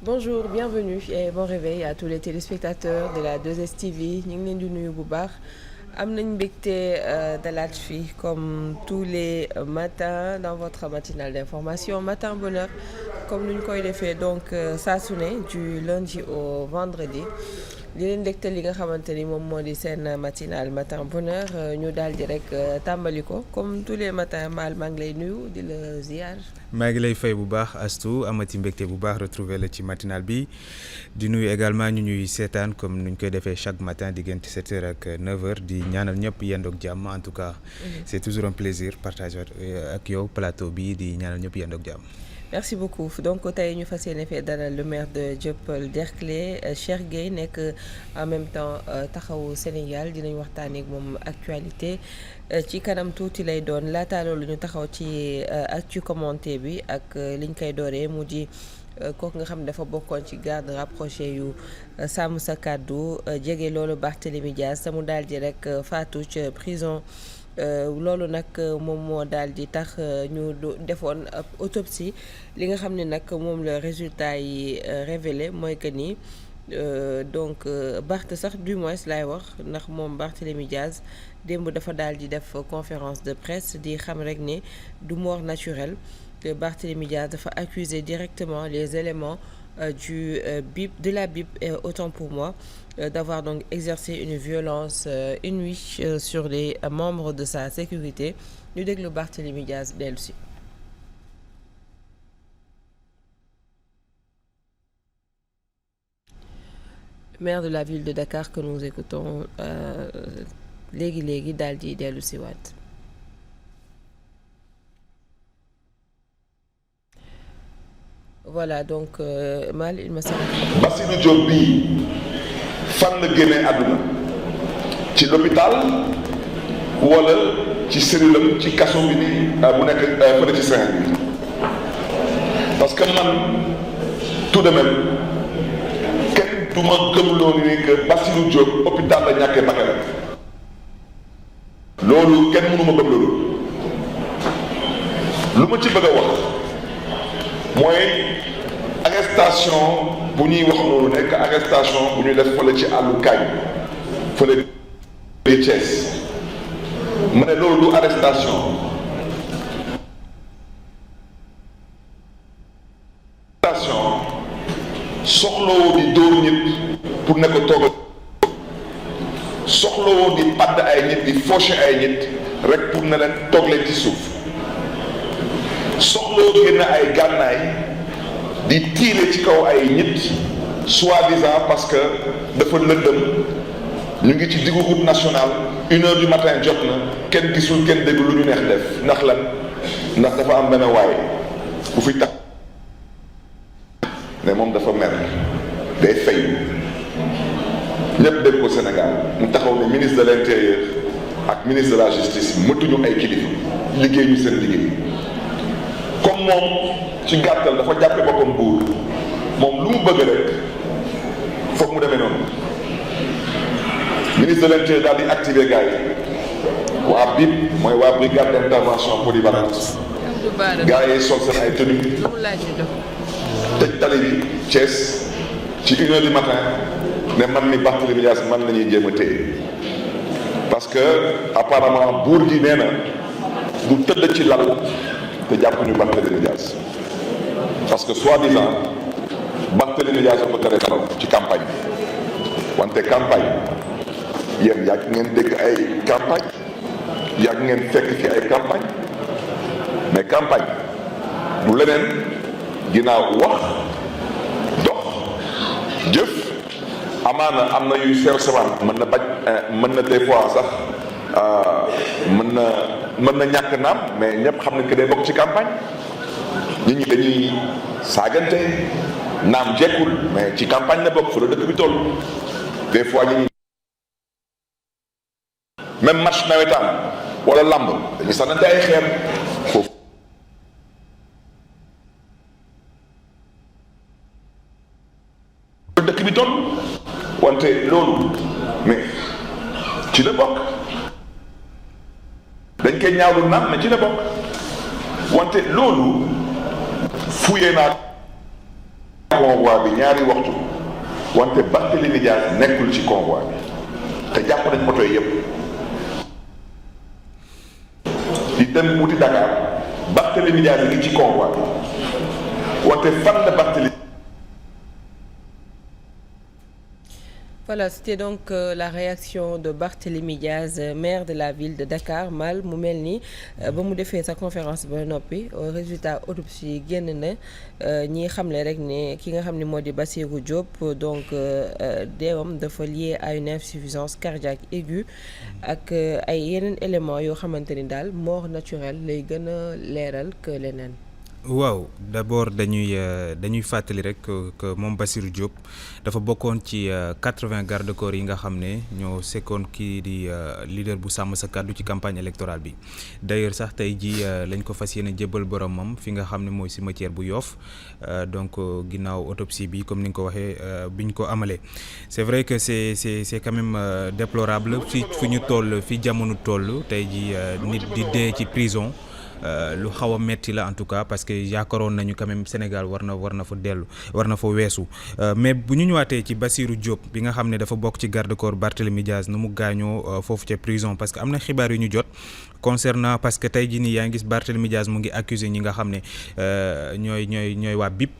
Bonjour, bienvenue et bon réveil à tous les téléspectateurs de la 2STV ñu ngi leen di nuyu bu baax am nañ mbégte dalaat fii comme tous les matins dans votre matinale d'information Matin Bonheur comme ni ñu koy defee donc saa su ne du lundi au vendredi di leen dégtal li nga xamante ni moom moo di seen matinale Matin Bonheur ñu daal di rek tàmbali ko comme tous les matins maa ngi lay nuyu di la ziar. maa ngi lay fay bu baax Astou amati mbégte bu baax retrouver la ci matinal bi di nuyu également ñu ñuy seetaan comme nuñ koy defee chaque matin diggante 7h ak 9h di ñaanal ñëpp yendoog jàmm en tout cas. C'est toujours un plaisir partager ak yow plateau bi di ñaanal ñëpp yendoog jàmm. Merci beaucoup donc tey ñu fas yéene fee dalal le maire de Dieuppeul Derklé Cheikh Gueye nekk en même temps taxawu Sénégal dinañ waxtaanee ak moom actualité ci kanam tuuti lay doon laata loolu ñu taxaw ci actu commenté bi ak liñ koy dooree mu di kooku nga xam ne dafa bokkoon ci garde rapproché yu sàmm sa kàddu jege loolu Barthélémy Dias mu daal di rek faatu ca prison. Loolu nag moom moo daal di tax ñu defoon autopsie li nga xam ne nag moom la résultat yi révélé mooy que ni donc Barth sax du moins laay wax ndax moom Barthélémy Dias démb dafa daal di def conférence de presse di xam rek ne du mort naturelle Barthélémy Dias dafa accuser directement les éléments du BIP de la BIP autant pour moi d'avoir donc exercé une violence inouïe sur les membres de sa sécurité ñu déglu Barthélémy Dias dellu si. Maire de la ville de Dakar que nous écoutons léegi daal di dellu si waat. Voilà donc Mal il me semble. Bassirou Diop bii fan la génnee àdduna ci l'hôpital wala ci cellule ci kaso bi nii bu nekk fële ci Saint-Louis parce que man tout de même kenn du ma gëmloo ni que Bassirou Diop hôpital la ñàkkee bakkanam loolu kenn mënu ma gëm loolu lu ma ci bëgg a wax mooy arrestation bu ñuy wax noonu nekk arrestation bu ñu def fële ci àllu kañ fële ci Thiès ma ne loolu du arrestation soxlawoo di dóor nit pour ne ko toogal soxlawoo di padd ay nit di faucher ay nit rek pour ne leen toog leen ci suuf soxloo génn ay gànnaay di tiire ci kaw ay nit soi-disant parce que dafa lëndëm ñu ngi ci diggu route nationale 1h du matin jot na kenn gisul kenn dégg lu ñu neex def ndax lan ndax dafa am benn waay bu fi tax ne moom dafa mer day fay ñépp dégg ko Sénégal mu taxaw ne ministre de l'intérieur ak ministre de la justice mëtuñu ay kilifa liggéey ñu seen liggéey comme moom ci gàttal dafa jàppe boppam buur moom lu mu bëgg rek foog mu demee noonu ministre de l'intérieur daal di activer gars yi waa BIP mooy waa brigade d'intervention polyvalente gars yi sol seen ay tenue tëj tali bi Thiès ci 1h du matin ne man ni Barthélémy Dias man la ñuy jéem a téye parce que apparemment buur gi nee na du tëdd ci lal te jàpp ñu Barthélémy Dias parce que soi-disant Barthélémy Dias ko tere nelaw ci campagne bi wante campagne yéen yàgg ngeen dégg ay campagne yàgg ngeen fekk fi ay campagne mais campagne du leneen ginnaaw wax dox jëf amaana am na yuy sew sewaan mën na bañ mën na des fois sax mën na ñàkk naam mais ñëpp xam nañ que day bokk ci campagne nit ñi dañuy saagante naam jekkul mais ci campagne la bokk fa la dëkk bi toll des fois ñi même match nawetaan wala lamb dañuy sànnante ay xeer foofu dëkk bi toll wante loolu mais ci la bokk dañ koy ñaawlu naan mais ci la bokk wante loolu fuyee naa ko convoi bi ñaari waxtu wante Barthélémy Dias nekkul ci convoi bi te jàpp nañ moto yi yëpp di dem wuti Dakar Barthélémy Dias ngi ci convoi bi wante fan la Barthélémy. Voilà, c'était donc la réaction de Barthélémy Diaz, maire de la ville de Dakar. Mal mu mel ni ba mu defee sa conférence ba noppi résultat autopsie génn na ñi xamle rek ne ki nga xam ne moo di Bassirou Diop donc deewam dafa lié à une insuffisance cardiaque aiguë ak ay yeneen éléments yoo xamante ni daal mort naturelle lay gën a leeral que leneen. waaw d'abord dañuy fàttali rek que moom Bassirou Diop dafa bokkoon ci 80 garde corps yi nga xam ne ñoo sekkoon kii di leader bu sàmm sa kàddu ci campagne électorale bi d'ailleurs sax tey jii lañ ko fas yéene jébbal boromam fi nga xam ne mooy cimetière bu Yoff donc ginnaaw autopsie bi comme ni nga ko waxee biñ ko amalee c'est vrai que c'est quand même déplorable fi ñu toll fi jamono toll tey jii nit di dee ci prison. Lu xaw a metti la en tout cas parce que yaakaaroon nañu quand même Sénégal war na fa weesu mais bu ñu ñëwaatee ci Bassirou Diop bi nga xam ne dafa bokk ci garde corps Barthélémy Dias nu mu gaañoo foofu ca prison parce que am na xibaar yu ñu jot concernant parce que tey jii nii yaa ngi gis Barthélémy Dias mu ngi accusé ñi nga xam ne ñooy waa BIP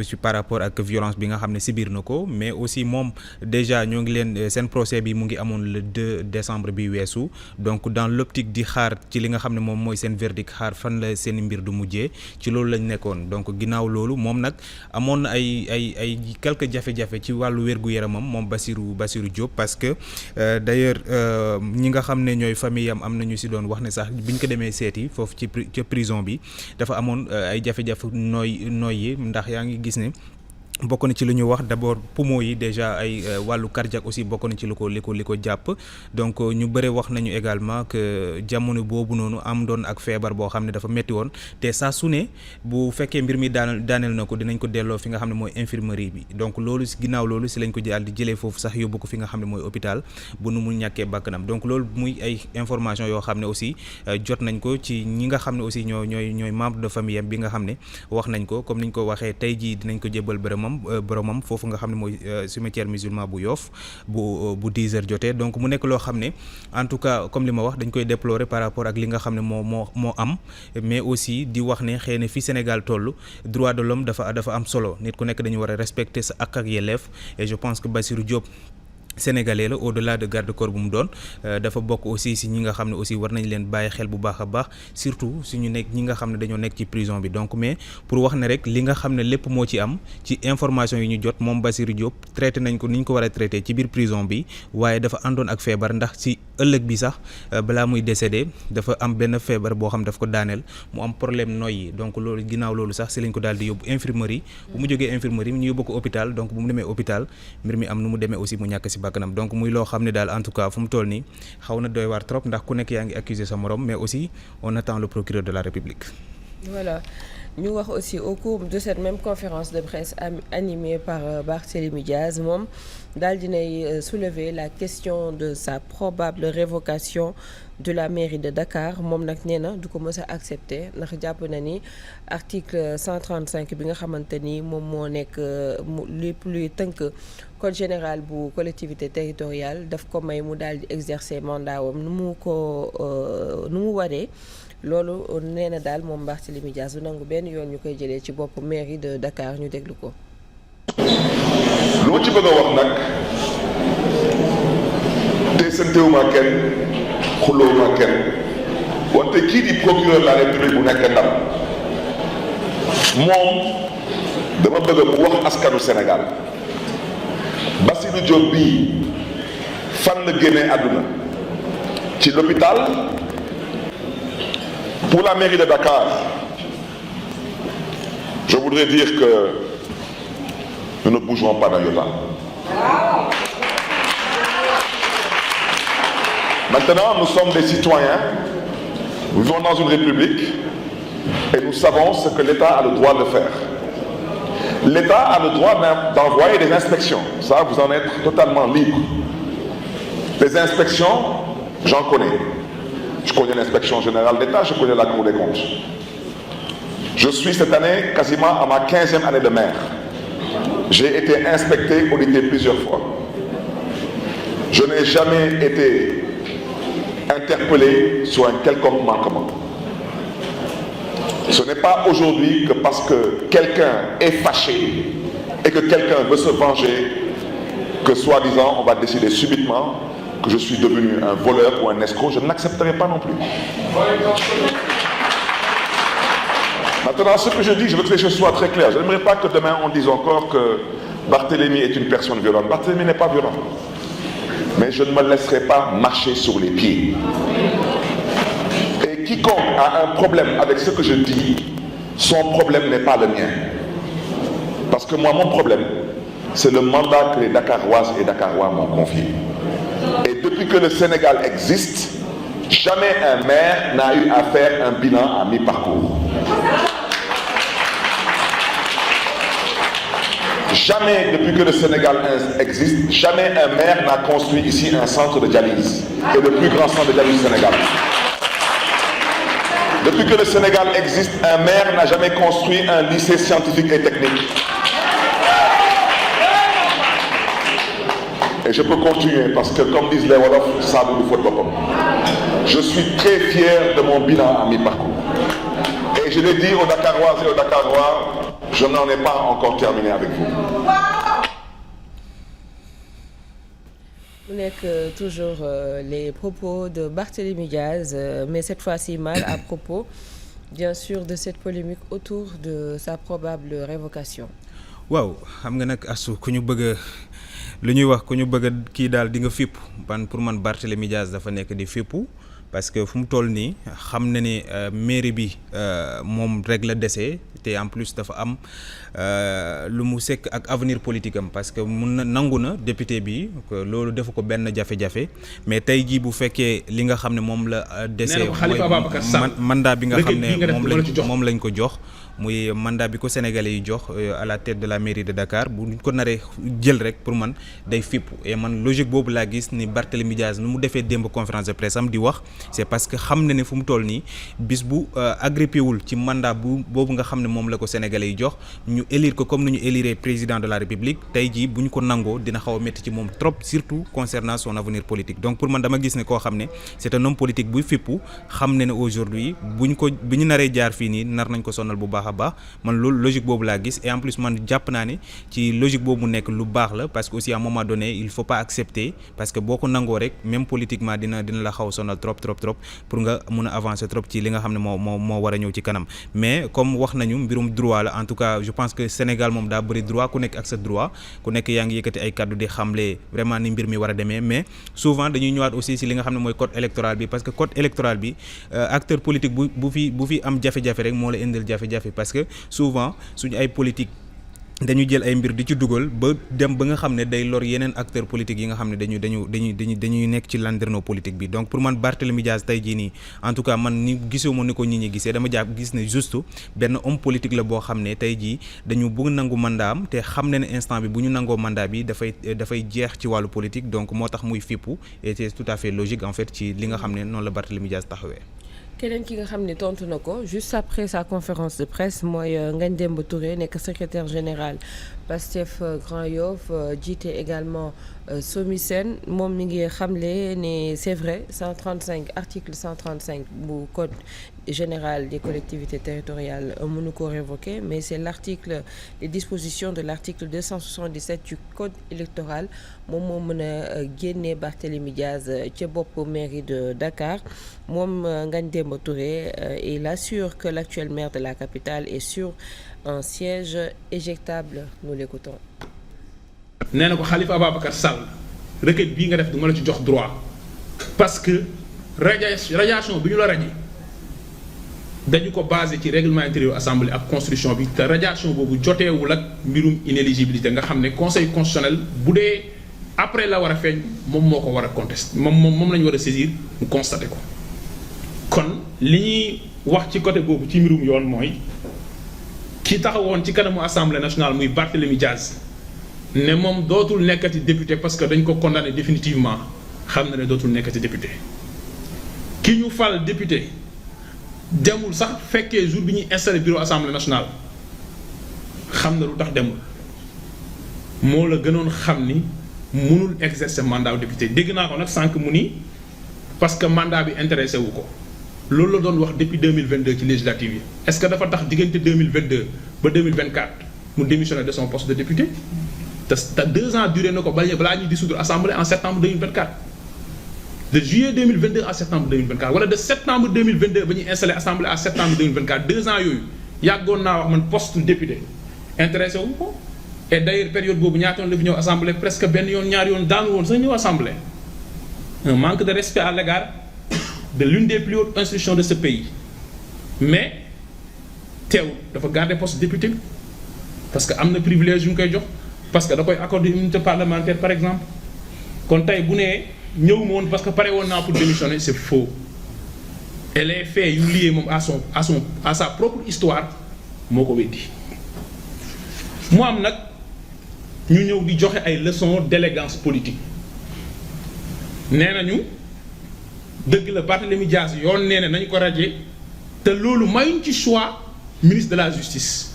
ci par rapport ak violence bi nga xam ne subir na ko mais aussi moom déjà ñoo ngi leen seen procès bi mu ngi amoon le 2 décembre bi weesu donc dans l'optique di xaar ci li nga xam ne moom mooy seen verdict xaar fan la seen mbir du mujjee ci loolu lañ nekkoon donc ginnaaw loolu moom nag amoon na ay quelques jafe-jafe ci wàllu wér-gu-yaramam moom Bassirou Diop parce que d'ailleurs ñi nga xam ne ñooy famille am nañu si doon wax ne sax biñ ko demee seeti foofu ci prison bi dafa amoon ay jafe-jafe nooy yi ndax yaa ngi gis ne bokk na ci lu ñu wax d'abord poumon yi déjà ay wàllu cardiaque aussi bokk na ci li ko jàpp donc ñu bëre wax nañu également que jamono boobu noonu am doon ak feebar boo xam ne dafa metti woon te saa su ne bu fekkee mbir mi daaneel na ko dinañ ko delloo fi nga xam ne mooy infirmerie bi donc loolu si ginnaaw loolu si lañ ko daal di jëlee foofu sax yóbbu ko fi nga xam ne mooy hôpital bu nu mu ñàkkee bakkanam donc loolu muy ay information yoo xam ne aussi jot nañ ko ci ñi nga xam ne aussi ñooy membre de famille am bi nga xam ne wax nañ ko comme niñ ko waxee tey jii dinañ ko jébbal boromam foofu nga xam ne mooy cimetière musulman bu Yoff bu 10 heures jotee donc mu nekk loo xam ne en tout cas comme li ma wax dañ koy déplorer par rapport ak li nga xam ne moo am mais aussi di wax ne xëy na fi Sénégal toll droit de l'homme dafa am solo nit ku nekk dañu war a respecter sa ak yelleef et je pense que Bassirou Diop sénégalais la au-delà de garde corps bu mu doon dafa bokk aussi si ñi nga xam ne aussi war nañ leen bàyyi xel bu baax a baax surtout suñu nekk ñi nga xam ne dañoo nekk ci prison bi donc mais pour wax ne rek li nga xam ne lépp moo ci am ci information yi ñu jot moom Bassirou Diop traité nañ ko ni ñu ko war a traité ci biir prison bi waaye dafa àndoon ak feebar ndax ci ëllëg bi sax balaa muy décédé dafa am benn feebar boo xam daf ko daaneel mu am problème noyyi donc loolu ginnaaw loolu sax si lañ ko daal di yóbbu infirmerie bu mu jógee infirmerie ñu yóbbu ko hôpital donc bu mu demee hôpital mbir mi am nu mu demee aussi mu ñàkk si bakkanam donc muy loo xam ne daal en tout cas fu mu toll nii xaw na doy waar trop ndax ku nekk yaa ngi accuser sa morom mais aussi on attend le procureur de la République. Voilà. ñu wax aussi au cours de cette même conférence de presse animée par Barthélémy Diaz moom daal dinay soulever la question de sa probable révocation de la mairie de Dakar moom nag nee na du ko mës a accepter ndax jàpp na ni article 135 bi nga xamante ni moom moo nekk lépp luy tënk code général bu collectivité territoriale daf ko may mu daal di exercer mandat wam nu mu waree loolu nee na daal moom Barthélémy Dias du nangu benn yoon ñu koy jëlee ci bopp mairie de Dakar ñu déglu ko. lu ma ci bëgg a wax nag te santewuma kenn xulloowuma kenn wante kii di procureur de la République bu nekk Ndar moom dama bëgg mu wax askanu Sénégal Bassirou Diop bii fan la génnee àdduna ci l'hôpital. Pour la mairie de Dakar, je voudrais dire que nous ne bougerons pas d'un iota. Maintenant, nous sommes des citoyens, nous vivons dans une république et nous savons ce que l'État a le droit de faire. L'État a le droit d'envoyer des inspections, ça vous en êtes totalement libre. Les inspections, j'en connais. Je connais l'inspection générale d'État, je connais la Cour des comptes. Je suis cette année quasiment à ma 15e année de maire. J'ai été inspecté, audité plusieurs fois. Je n'ai jamais été interpellé sur un quelconque manquement. Ce n'est pas aujourd'hui que parce que quelqu'un est fâché et que quelqu'un veut se venger que soi-disant on va décider subitement que je suis devenu un voleur ou un escroc. Je ne l'accepterai pas non plus. Maintenant, ce que je dis, je veux que les choses soient très claires. Je n'aimerais pas que demain on dise encore que Barthélémy est une personne violente. Barthélémy n'est pas violent. Mais je ne me laisserai pas marcher sur les pieds. Et quiconque a un problème avec ce que je dis, son problème n'est pas le mien. Parce que moi, mon problème, c'est le mandat que les Dakaroises et Dakarois m'ont confié. Et depuis que le Sénégal existe, jamais un maire n'a eu à faire un bilan à mi-parcours. Jamais, depuis que le Sénégal existe, jamais un maire n'a construit ici un centre de dialyse. Et le plus grand centre de dialyse du Sénégal. Depuis que le Sénégal existe, un maire n'a jamais construit un lycée scientifique et technique. Et je peux continuer parce que, comme disent les Wolofs, ça vous faut pas. Je suis très fier de mon bilan à mi-parcours. Et je l'ai dit aux Dakaroises et aux Dakarois, je n'en ai pas encore terminé avec vous. Mu nekk toujours les propos de Barthélémy Diaz, mais cette fois-ci mal à propos, bien sûr, de cette polémique autour de sa probable révocation. waaw xam nga nag asu ku ñu bëgg lu ñuy wax ku ñu bëgg kii daal di nga fipp pour man Barthélémy Diaz dafa nekk di fippu parce que fu mu toll nii xam na ne mairie bi moom rek la desee te en plus dafa am lu mu sekk ak avenir politique am parce que mun na nangu na député bi loolu defu ko benn jafe-jafe mais tey jii bu fekkee li nga xam ne moom la desee mooy mandat bi nga xam ne moom lañ ko jox muy mandat bi ko sénégalais yi jox à la tête de la mairie de Dakar bu ñu ko naree jël rek pour man day fipp et man logique boobu laa gis ni Barthélémy Diaz nu mu defee démb conférence de presse am di wax c'est parce que xam na ne fu mu toll nii bis bu agrippé wul ci mandat boobu nga xam ne moom la ko sénégalais yi jox ñu élire ko comme ni ñu élire président de la république tey jii bu ñu ko nangoo dina xaw a métti ci moom trop surtout concernant son avenir politique donc pour man dama gis ne koo xam ne c'est un homme politique buy fippu xam ne aujourd'hui bu ñu naree jaar fii nii nar nañ ko sonal bu baax a baax man loolu logique boobu laa gis et en plus man jàpp naa ne ci logique boobu nekk lu baax la parce que aussi à un moment donné il faut pas accepter parce que boo ko nangoo rek même politiquement dina la xaw sonal trop pour nga mun a avancer trop ci li nga xam ne moo war a ñëw ci kanam mais comme wax nañu mbirum droit la en tout cas je pense que Sénégal moom daa bëri droit ku nekk ak sa droit ku nekk yaa ngi yëkkati ay kaddu di xamle vraiment ni mbir mi war a demee mais souvent dañuy ñëwaat aussi ci li nga xam ne mooy code électoral bi parce que code électoral bi acteur politique bu fi am jafe-jafe rek moo la indil jafe-jafe parce que souvent suñu ay politique dañu jël ay mbir di ci dugal ba dem ba nga xam ne day lor yeneen acteurs politiques yi nga xam ne dañuy nekk ci landerneau politique bi donc pour man Barthélémy Diaz tey jii nii en tout cas man ni gisuma ni ko nit ñi gisee dama jàpp gis ne juste benn homme politique la boo xam ne tey jii dañu bëgg nangu mandat am te xam ne instant bi bu ñu nangoo mandat bi dafay jeex ci wàllu politique donc moo tax muy fippu et c'est tout à fait logique en fait ci li nga xam ne noonu la Barthélémy Diaz taxawee. keneen ki nga xam ne tontu na ko juste après sa conférence de presse mooy Ngagne Demba Touré nekk secrétaire général Pastef Grand Yoff jiite également SOMISEN moom mi ngi xamle ne c'est vrai article 135 bu code général des collectivités territoriales mënu ko révoquer mais c'est les dispositions de l'article 277 du code électoral moom moo mën a génne Barthélémy Diaz ca bopp mairie de Dakar moom Ngagne Demba Touré il assure que l'actuel maire de la capitale est sur un siège éjectable. Nous l'écoutons. nee na ko Khalifa Ababacar Sall requête bii nga def du ma la ci jox droit parce que radiation bi ñu la radié dañu ko basé ci règlement intérieur assemblée ak constitution bi te radiation boobu joteewul ak mbirum inéligibilité nga xam ne conseil constitutionnel bu dee après la war a feeñ moom moo ko war a contester moom la ñu war a saisir mu constater ko kon li ñuy wax ci côté boobu ci mbirum yoon mooy ki taxawoon ci kanamu assemblée nationale muy Barthélémy Diaz ne moom dootul nekkati député parce que dañ ko condamné définitivement xam na ne dootul nekkati député ki ñu fal député demul sax fekkee jour bi ñuy installé bureau assemblée nationale xam na lu tax demul moo la gënoon xam ni mënul exercer mandat wu député dégg naa ko nag sànq mu ni parce que mandat bi intéressé wu ko loolu la doon wax depuis 2022 ci législative yi est-ce que dafa tax diggante 2022 ba 2024 mu démissionné de son poste de député te 2 ans duré na ko balaa ñuy dissoudre assemblée en septembre 2024 de juillet 2022 à septembre 2024 wala de septembre 2022 ba ñuy installé assemblée à septembre 2024 2 ans yooyu yàggoon naa wax man poste député intéressé wu ko et d'ailleurs période boobu ñaata yoon la fi ñëw assemblée presque benn yoon ñaari yoon daanu woon sax ñëw assemblée un manque de respect à l'égard de l'une des plus hautes institutions de ce pays mais teew dafa garder poste député bi parce que am na privilège yu ñu koy jox parce que da koy accorder immunité parlementaire par exemple kon tey bu nee ñëw ma woon parce que pare woon naa pour démissionner c'est faux et les faits yu lié moom à sa propre histoire moo ko weddi mu am nag ñu ñëw di joxe ay leçons d'élégance politique nee nañu dëgg la Barthélémy Dias yoon nee na nañu ko radier te loolu mayuñ ci choix ministre de la justice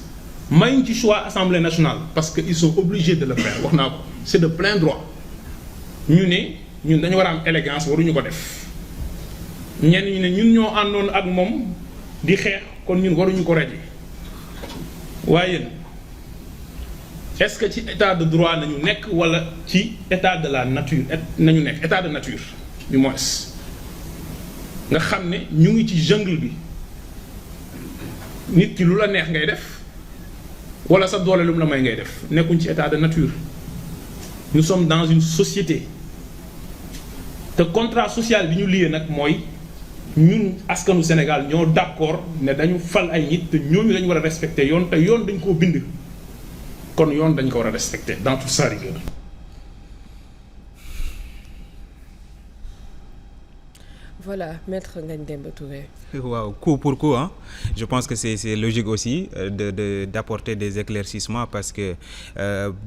mayuñ ci choix assemblée nationale parce que ils sont obligés de le faire wax naa ko c'est de plein droit ñu ne ñun dañu war a am élégance waruñu ko def ñenn ñi ne ñun ñoo àndoon ak moom di xeex kon ñun waruñu ko radier waaye est-ce que ci état de droit nañu nekk wala ci état de la nature nañu nekk état de nature du moins nga xam ne ñu ngi ci jungle bi nit ki lu la neex ngay def wala sa doole lu mu la may ngay def nekkuñ ci état de nature nous sommes dans une société te contrat social bi ñu lié nag mooy ñun askanu Sénégal ñoo d'accord ne dañu fal ay nit te ñooñu dañu war a respecter yoon te yoon dañ koo bind kon yoon dañ ko war a respecter dans toute sa rigueur. Voilà, Maître Ngagne Demba Touré. Waaw, coup pour coup, hein. Je pense que c'est logique aussi d'apporter des éclaircissements parce que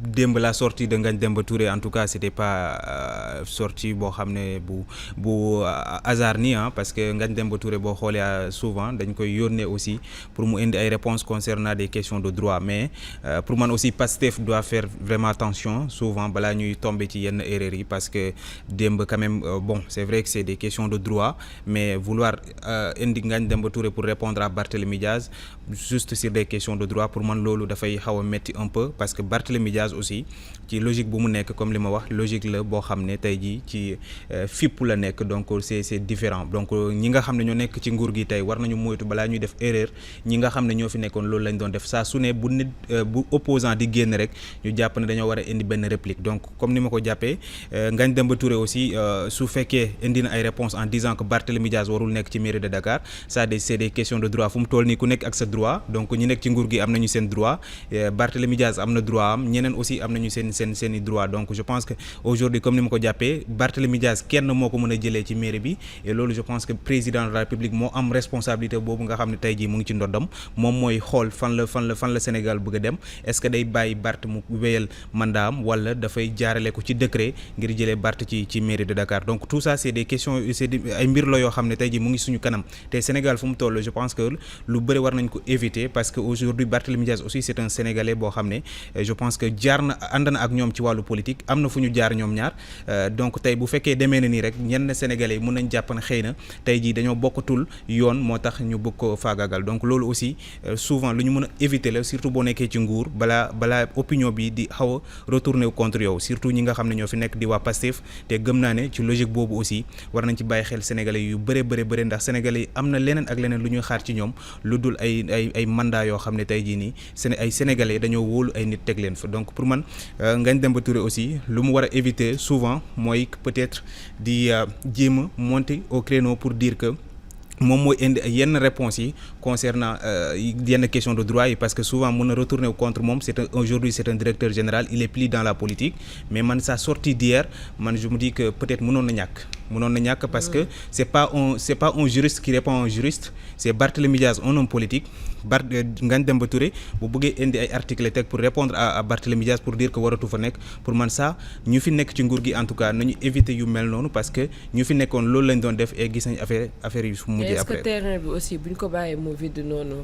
démb la sortie de Ngagne Demba Touré en tout cas c'était pas sortie boo xam ne bu hasard ni hein, parce que Ngagne Demba Touré boo xoolee souvent dañ koy yónnee aussi pour mu indi ay réponses concernant des questions de droit mais pour man aussi Pastef doit faire vraiment attention souvent balaa ñuy tomber ci yenn erreurs yi parce que démb quand même bon c'est vrai que c'est des questions de droit mais vouloir indi Ngagne Demba Touré pour répondre à Barthélémy Diaz juste sur des questions de droit pour man loolu dafay xaw a metti un peu parce que Barthélémy Diaz aussi ci logique bu mu nekk comme li ma wax logique la boo xam ne tey jii ci fipp la nekk donc c'est différent donc ñi nga xam ne ñoo nekk ci nguur gi tey war nañu moytu balaa ñuy def erreur ñi nga xam ne ñoo fi nekkoon loolu lañ doon def saa su ne bu nit bu opposant di génn rek ñu jàpp ne dañoo war a indi benn réplique donc comme ni ma ko jàppee Ngagne Demba Touré aussi su fekkee indi na ay réponses en disant que Barthélémy Diaz warul nekk ci mairie de Dakar ça c'est des questions de droit fu mu toll nii ku nekk ak sa droit donc ñi nekk ci nguur gi am nañu seen droit Barthélémy Diaz am na droit am ñeneen aussi am nañu seen i droit donc je pense que aujourd'hui comme ni ma ko jàppee Barthélémy Diaz kenn moo ko mën a jëlee ci mairie bi et loolu je pense que président de la République moo am responsabilité boobu nga xam ne tey jii mu ngi ci ndoddam moom mooy xool fan la Sénégal bëgg a dem est-ce que day bàyyi Barth mu wéyal mandat am wala dafay jaarale ko ci décret ngir jëlee Barth ci mairie de Dakar donc tout ça c'est des questions ay mbir la yoo xam ne tey jii mu ngi suñu kanam te Sénégal fu mu toll je pense que lu bëri war nañ ko éviter parce que aujourd'hui Barthélémy Diaz aussi c'est un Sénégalais boo xam ne je pense que ànd na ak ñoom ci wàllu politique am na fu ñu jaar ñoom ñaar donc tey bu fekkee demee na nii rek ñenn Sénégalais yi mun nañ jàpp ne xëy na tey jii dañoo bokkatul yoon moo tax ñu bëgg ko faagagal donc loolu aussi souvent lu ñu mën a éviter la surtout boo nekkee ci nguur balaa opinion bi di xaw a retourner contre yow surtout ñi nga xam ne ñoo fi nekk di waa Pastef te gëm naa ne ci logique boobu aussi war nañ ci bàyyi xel Sénégalais yu bëre ndax Sénégalais yi am na leneen ak leneen lu ñuy xaar ci ñoom lu dul ay mandat yoo xam ne tey jii nii ay Sénégalais dañoo wóolu ay nit teg leen fa donc pour man Ngagne Demba Touré aussi lu mu war a éviter souvent mooy peut-être di jéem a monter au créneau pour dire que moom mooy indi yenn réponses yi concernant yenn questions de droit yi parce que souvent mën na retourner contre moom aujourd'hui c'est un directeur général il est plus dans la politique mais man sa sortie d'hier man je me dis que peut-être mënoon na ñàkk parce que c'est pas un juriste qui répond à un juriste c'est Barthélémy Diaz un homme politique Ngagne Demba Touré bu bëggee indi ay articles teg pour répondre à Barthélémy Diaz pour dire que waratu fa nekk pour man ça ñu fi nekk ci nguur gi en tout cas nañu éviter yu mel noonu parce que ñu fi nekkoon loolu lañ doon def et gis nañ affaire yu su mujjee après. est-ce que terrain bi aussi bu ñu ko bàyyee mu vide noonu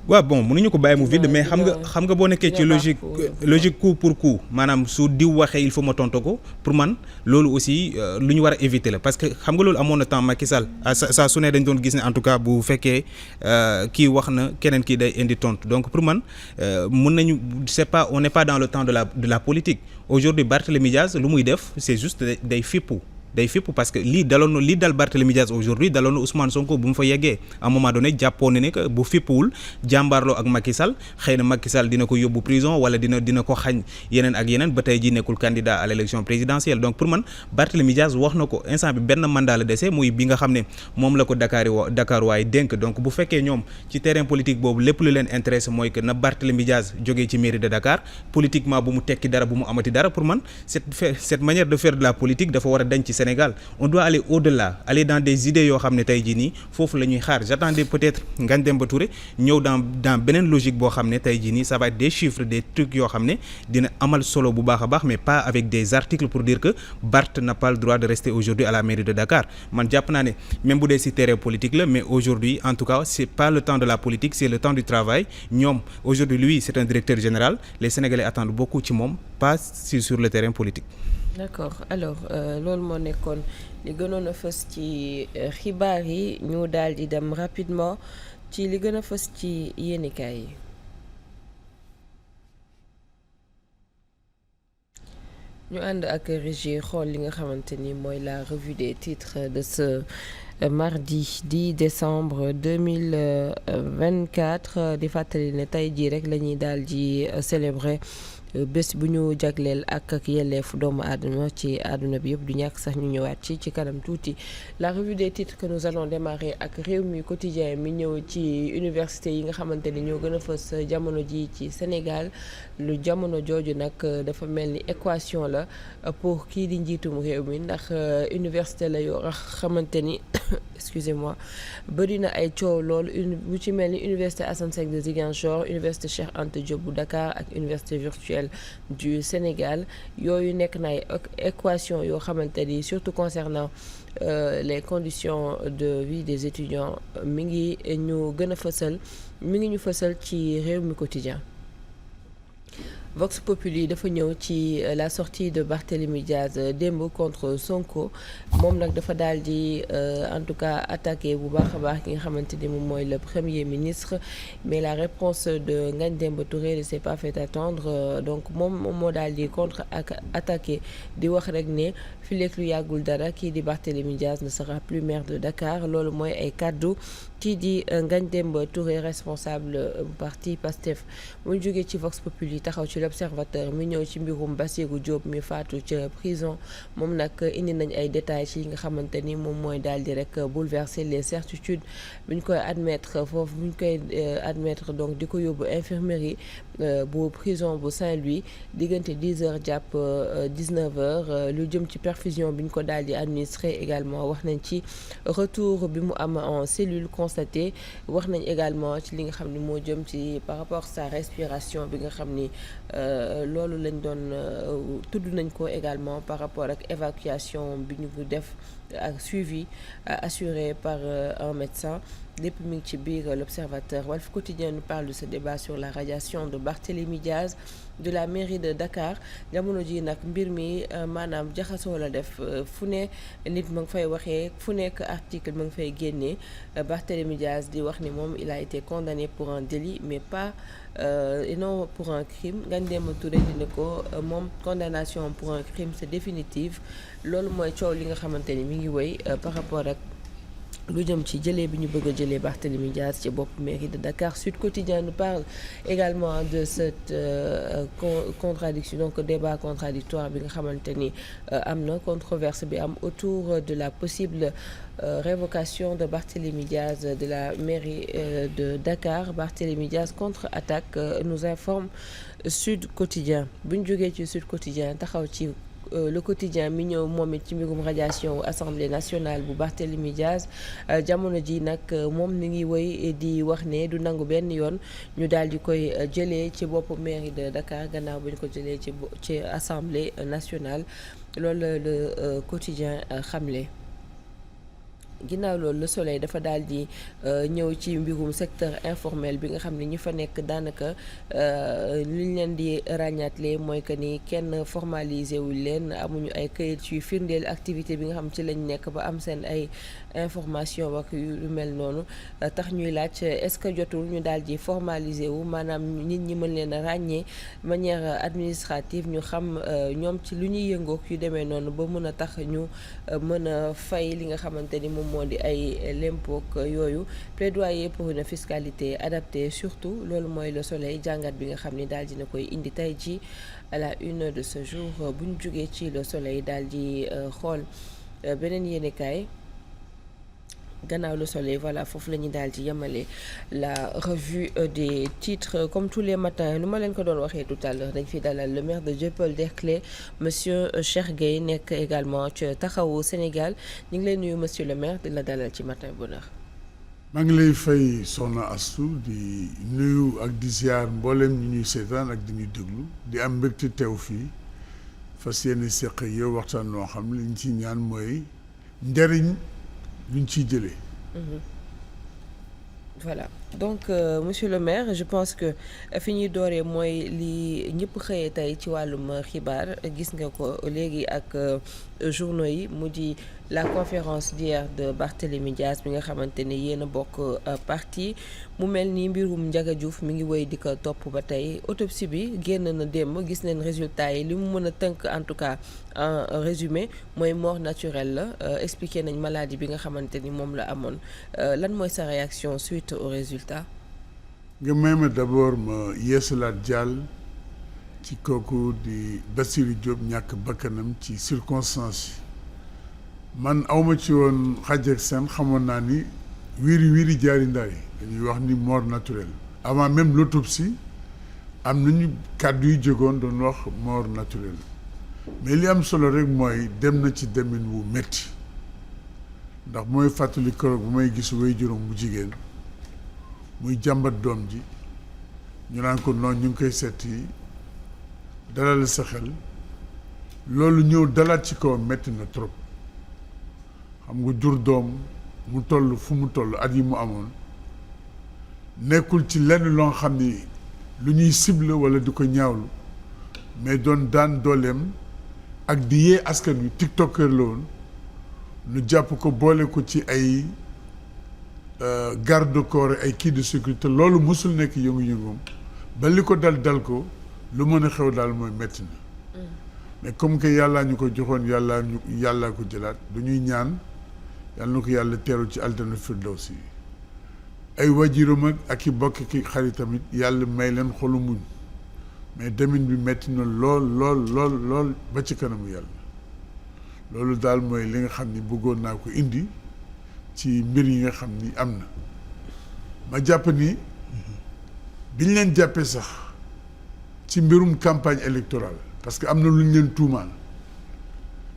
waaw bon mënuñu ko bàyyi mu vide mais xam nga boo nekkee ci logique coup pour coup maanaam su diw waxee il faut ma tontu ko pour man loolu aussi lu ñu war a éviter la parce que xam nga loolu amoon na temps Macky Sall saa su ne dañ doon gis ne en tout cas bu fekkee kii wax na keneen kii day indi tontu donc pour man mën nañu on n'est pas dans le temps de la politique aujourd'hui Barthélémy Diaz lu muy def c'est juste day fippu parce que lii dal Barthélémy Diaz aujourd'hui daloon na Ousmane Sonko bu mu fa yeggee à un moment donné jàppoon ne que bu fippuwul jàmbaarloo ak Macky Sall xëy na Macky Sall dina ko yóbbu prison wala dina ko xañ yeneen ak yeneen ba tey ji nekkul candidat à l'élection présidentielle donc pour man Barthélémy Diaz wax na ko instant bi benn mandat la dese muy bi nga xam ne moom la ko Dakar waaye dénk donc bu fekkee ñoom ci terrain politique boobu lépp lu leen intéressé mooy que na Barthélémy Diaz jógee ci mairie de Dakar politiquement bu mu tekki dara bu mu amati dara pour man cette manière de faire de la politique dafa war a dañ ci Sénégal on doit aller au-delà aller dans des idées yoo xam ne tey jii nii foofu la ñuy xaar j'attendais peut-être Ngagne Demba Touré ñëw dans beneen logique boo xam ne tey jii nii ça va être des chiffres des trucs yoo xam ne dina amal solo bu baax a baax mais pas avec des articles pour dire que Barth n'a pas le droit de rester aujourd'hui à la mairie de Dakar man jàpp naa ne même bu dee ci terrain politique la mais aujourd'hui en tout cas c'est pas le temps de la politique c'est le temps du travail ñoom aujourd'hui lui c'est un directeur général les Sénégalais attendent beaucoup ci moom pas sur le terrain politique. D'accord alors loolu moo nekkoon li gënoon a fës ci xibaar yi ñu daal di dem rapidement ci li gën a fës ci yéenekaay yi. ñu ànd ak régie xool li nga xamante ni mooy la revue des titres de ce mardi 10 décembre 2024 di fàttali ne tey jii rek la ñuy daal di célébrer. Bés bu ñu jagleel ak yelleefu doomu aadama ci àdduna bi yëpp du ñàkk sax ñu ñëwaat ci kanam tuuti la revue des titres que nous allons démarrer ak Rewmi Quotidien mi ñëw ci université yi nga xamante ni ñoo gën a fës jamono ji ci Sénégal lu jamono jooju nag dafa mel ni équation la pour kii di njiitum réew mi ndax université la yoo xamante ni excusez-moi bëri na ay coow loolu bu ci mel ni université Assane Seck de Ziguinchor université Cheikh Anta Diop bu Dakar ak université virtuelle du Sénégal yooyu nekk na ay équation yoo xamante ni surtout concernant les conditions de vie des étudiants mi ngi ñu fësal ci Rewmi Quotidien. Vox Populi dafa ñëw ci la sortie de Barthélémy Diaz démb contre Sonko moom nag dafa daal di en tout cas attaqué bu baax a baax ki nga xamante ni moom mooy le premier ministre mais la réponse de Ngagne Demba Touré ne s'est pas fait attendre donc moom moo daal di contre ak attaqué di wax rek ne fileeg lu yàggul dara kii di Barthélémy Diaz ne sera plus maire de Dakar loolu mooy ay kaddu kii di Ngagne Demba Touré responsable parti PASTEF mu jógee ci Vox Populi taxaw ci l'Observateur mi ñëw ci mbirum Bassirou Diop mi faatu ca prison moom nag indi nañ ay détails ci nga xamante ni moom mooy daal di rek bouleverser les certitudes bu ñu koy admettre foofu bu ñu koy admettre donc di ko yóbbu infirmerie bu prison bu Saint-Louis diggante 10h jàpp 19h lu jëm ci perfusion bi ñu ko daal di administrer également wax nañ ci retour bi mu am en cellule constatée wax nañ également ci li nga xam ni moo jëm ci par rapport sa respiration bi nga xam ni loolu lañ doon tudd nañ ko également par rapport ak évacuation bi ñu def ak suivi assuré par un médecin lépp mi ngi ci biir l'Observateur. Walf Quotidien nous parle de ce débat sur la radiation de Barthélémy Diaz de la mairie de Dakar jamono ji nag mbir mi maanaam jaxasoo la def fu ne nit ma ngi fay waxee fu nekk article ma ngi fay génnee Barthélémy Diaz di wax ni moom il a été condamné pour un délit mais pas et non pour un crime. Ngagne Demba Touré dina ko moom condamnation pour un crime c'est définitive loolu mooy coow li nga xamante ni mi ngi wéy par rapport ak lu jëm ci jëlee bi ñu bëgg a jëlee Barthélémy Diaz ci bopp mairie de Dakar. Sud Quotidien nous parle également de cette contradiction donc débat contradictoire bi nga xamante ni am na controverse bi am autour de la possible révocation de Barthélémy Diaz de la mairie de Dakar. Barthélémy Diaz contre-attaque nous informe Sud Quotidien bu ñu jógee ci Sud Quotidien taxaw ci le quotidien mi ñëw moom it ci mbirum radiation assemblée nationale bu Barthélémy Diaz jamono ji nag moom mi ngi woy di wax ne du nangu benn yoon ñu daal di koy jëlee ci boppu mairie de Dakar gannaaw bu ñu ko jëlee ci assemblée nationale loolu le quotidien xamle. ginnaaw loolu Le Soleil dafa daal di ñëw ci mbirum secteur informel bi nga xam ne ñi fa nekk daanaka li ñu leen di ràññaatle mooy que ni kenn formalisé wul leen amuñu ay këyit yuy firndeel activité bi nga xam ci lañ nekk ba am seen ay information ak yu mel noonu tax ñuy laaj est-ce que jotul ñu daal di formalisé wu maanaam nit ñi mën leen a ràññee manière administrative ñu xam ñoom ci lu ñuy yëngook yu demee noonu ba mën a tax ñu mën a fay li nga xamante ni moom moo di ay l'impôt yooyu plaidoyer pour une fiscalité adaptée surtout loolu mooy Le Soleil jàngat bi nga xam ni daal dina koy indi tey ji à la une de ce jour bu ñu jógee ci Le Soleil daal di xool beneen yéenekaay gannaaw Le Soleil voilà foofu la ñuy daal di yemale la revue des titres comme tous les matins nu ma leen ko doon waxee tout à l'heure dañ fi dalal le maire de Dieuppeul-Derklé monsieur Cheikh Gueye nekk également ci Taxawu Sénégal ñu ngi lay nuyu monsieur le maire di la dalal ci matin bonheur. maa ngi lay fay soxna Astou di nuyu ak di ziar mboolem ñi ñuy seetaan ak di ñuy déglu di am mbégte teew fii fas yéene seq yow waxtaan noo xam li ñu ci ñaan mooy njariñ luñ ciy jëlee. Voilà donc monsieur le maire je pense que fi ñuy dooree mooy li ñëpp xëyee tey ci wàllum xibaar gis nga ko léegi ak journaux yi mu di la conférence d'hier de Barthélémy Dias bi nga xamante ni yéen a bokk parti mu mel ni mbirum Ndiaga Diouf mi ngi wéy di ko topp ba tey autopsie bi génn na démb gis nañ résultat yi li mu mën a tënk en tout cas en résumé mooy mort naturelle la expliqué nañ maladie bi nga xamante ni moom la amoon lan mooy sa réaction suite au résultat. nga may ma d'abord ma yeesalaat jàll ci kooku di Bassirou Diop ñàkk bakkanam ci circonstances yi man awma ci woon xàjj ak seen xamoon naa ni wiiri jaari ndaay dañuy wax ni mort naturelle avant même l'autopsie am nañu kàddu yu jógoon doon wax mort naturelle mais li am solo rek mooy dem na ci demin wu metti ndax mooy fàttali keroog bu may gis way juróom bu jigéen muy jàmbat doom ji ñu naan ko noonu ñu ngi koy seeti dalal sa xel loolu ñëw dalaat ci kaw metti na trop xam nga jur doom mu toll fu mu toll at yi mu amoon nekkul ci lenn loo xam ni lu ñuy cible wala di ko ñaawlu mais doon daan dooleem ak di yee askan wi tiktoker la woon nu jàpp ko boole ko ci ay garde corps ay kii de sécurité loolu mosul nekk yëngu-yëngoom ba li ko dal ko lu mën a xew daal mooy metti na mais comme que yàllaa ñu ko joxoon yàllaa ko jëlaat du ñuy ñaan yàlla na ko yàlla teeru ci aljana firdawsi ay wajuram ak i bokk ki xarit tamit yàlla may leen xolu muñ mais demin bi metti na lool ba ci kanamu yàlla loolu daal mooy li nga xam ni bëggoon naa ko indi ci mbir yi nga xam ni am na ma jàpp ni biñ leen jàppee sax ci mbirum campagne électorale parce que am na lu ñu leen tuumaal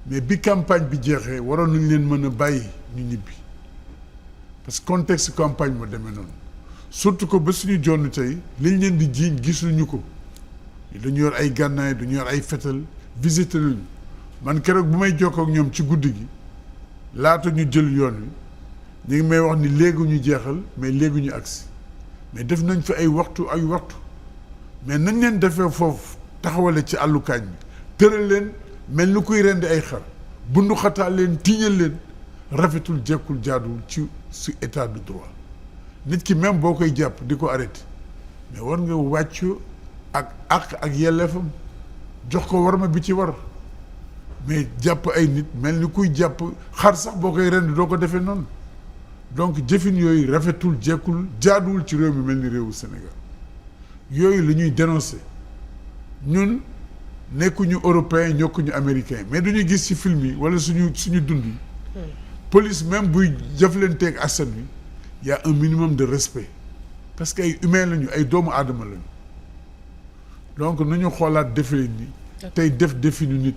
mais bi campagne bi jeexee waroon nañ leen mën a bàyyi ñu ñibbi parce que contexte campagne moo demee noonu surtout que ba suñu jonn tey liñ leen di jiiñ gisuñu ko dañu yor ay gànnaay dañu yor ay fetal visité nañu man keroog bu may jokkoo ak ñoom ci guddi gi laata ñu jël yoon wi ñu ngi may wax ni léegi ñu jeexal mais léegi ñu agsi mais def nañ fi ay waxtu mais nañ leen defee foofu taxawale ci àllukaañ bi tëral leen mel ni kuy rendi ay xar bundu xataal leen tiiñal leen rafetul jekkul jaaduwul ci su état de droit nit ki même boo koy jàpp di ko arrêté mais war nga wàcc ak yelleefam jox ko war ma bi ci war mais jàpp ay nit mel ni kuy jàpp xar sax boo koy rendi doo ko defee noonu donc jëfin yooyu rafetul jekkul jaaduwul ci réew mi mel ni réewu Sénégal yooyu la ñuy dénoncer ñun nekkuñu européen ñokkuñu américain mais duñu gis ci film yi wala suñu dund yi police même buy jëflanteeg askan wi y a un minimum de respect parce que ay humain lañu ay doomu aadama lañu donc nañu xoolaat defee ni tey def definu nit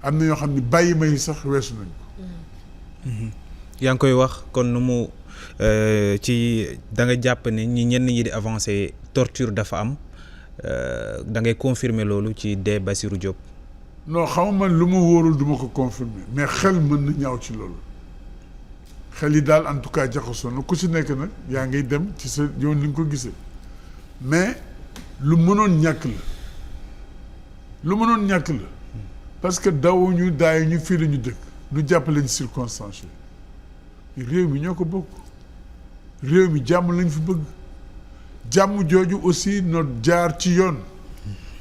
am na yoo xam ne bàyyi may sax weesu nañ ko. yaa ngi koy wax kon nu mu ci da nga jàpp ne ñenn ñi di avancer torture dafa am da ngay confirmer loolu ci dee Bassirou Diop. non xam man lu ma wóorul du ma ko confirmer mais xel mën na ñaaw ci loolu xel yi daal en tout cas jaxasoo na ku si nekk nag yaa ngay dem ci sa yoon li nga ko gisee mais lu mënoon ñàkk la parce que dawuñu daayuñu fii la ñu dëkk nu jàppale ñu circonstances yi réew mi ñoo ko bokk réew mi jàmm lañ fi bëgg jàmm jooju aussi no jaar ci yoon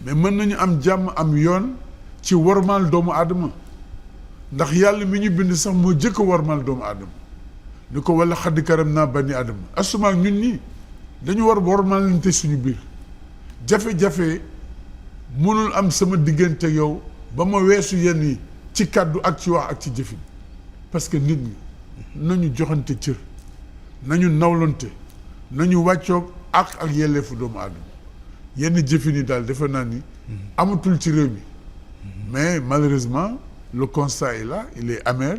mais mën nañu am jàmm am yoon ci wormaal doomu aadama ndax yàlla mi ñu bind sax moo jëkk a wormaal doomu aadama ni ko wala xadd karam naa bani aadama asumaak ñun ñii dañu war wormaalante suñu biir jafe-jafe mënul am sama diggante yow ba ma weesu yenn yi ci kàddu ak ci wax ak ci jëfin parce que nit ñi nañu joxante cër nañu nawlante nañu wàccoog ak yelleefu doomu aadama yenn jëfin yi daal defe naa ni amatul ci réew mi mais malheureusement le constat est là il est amer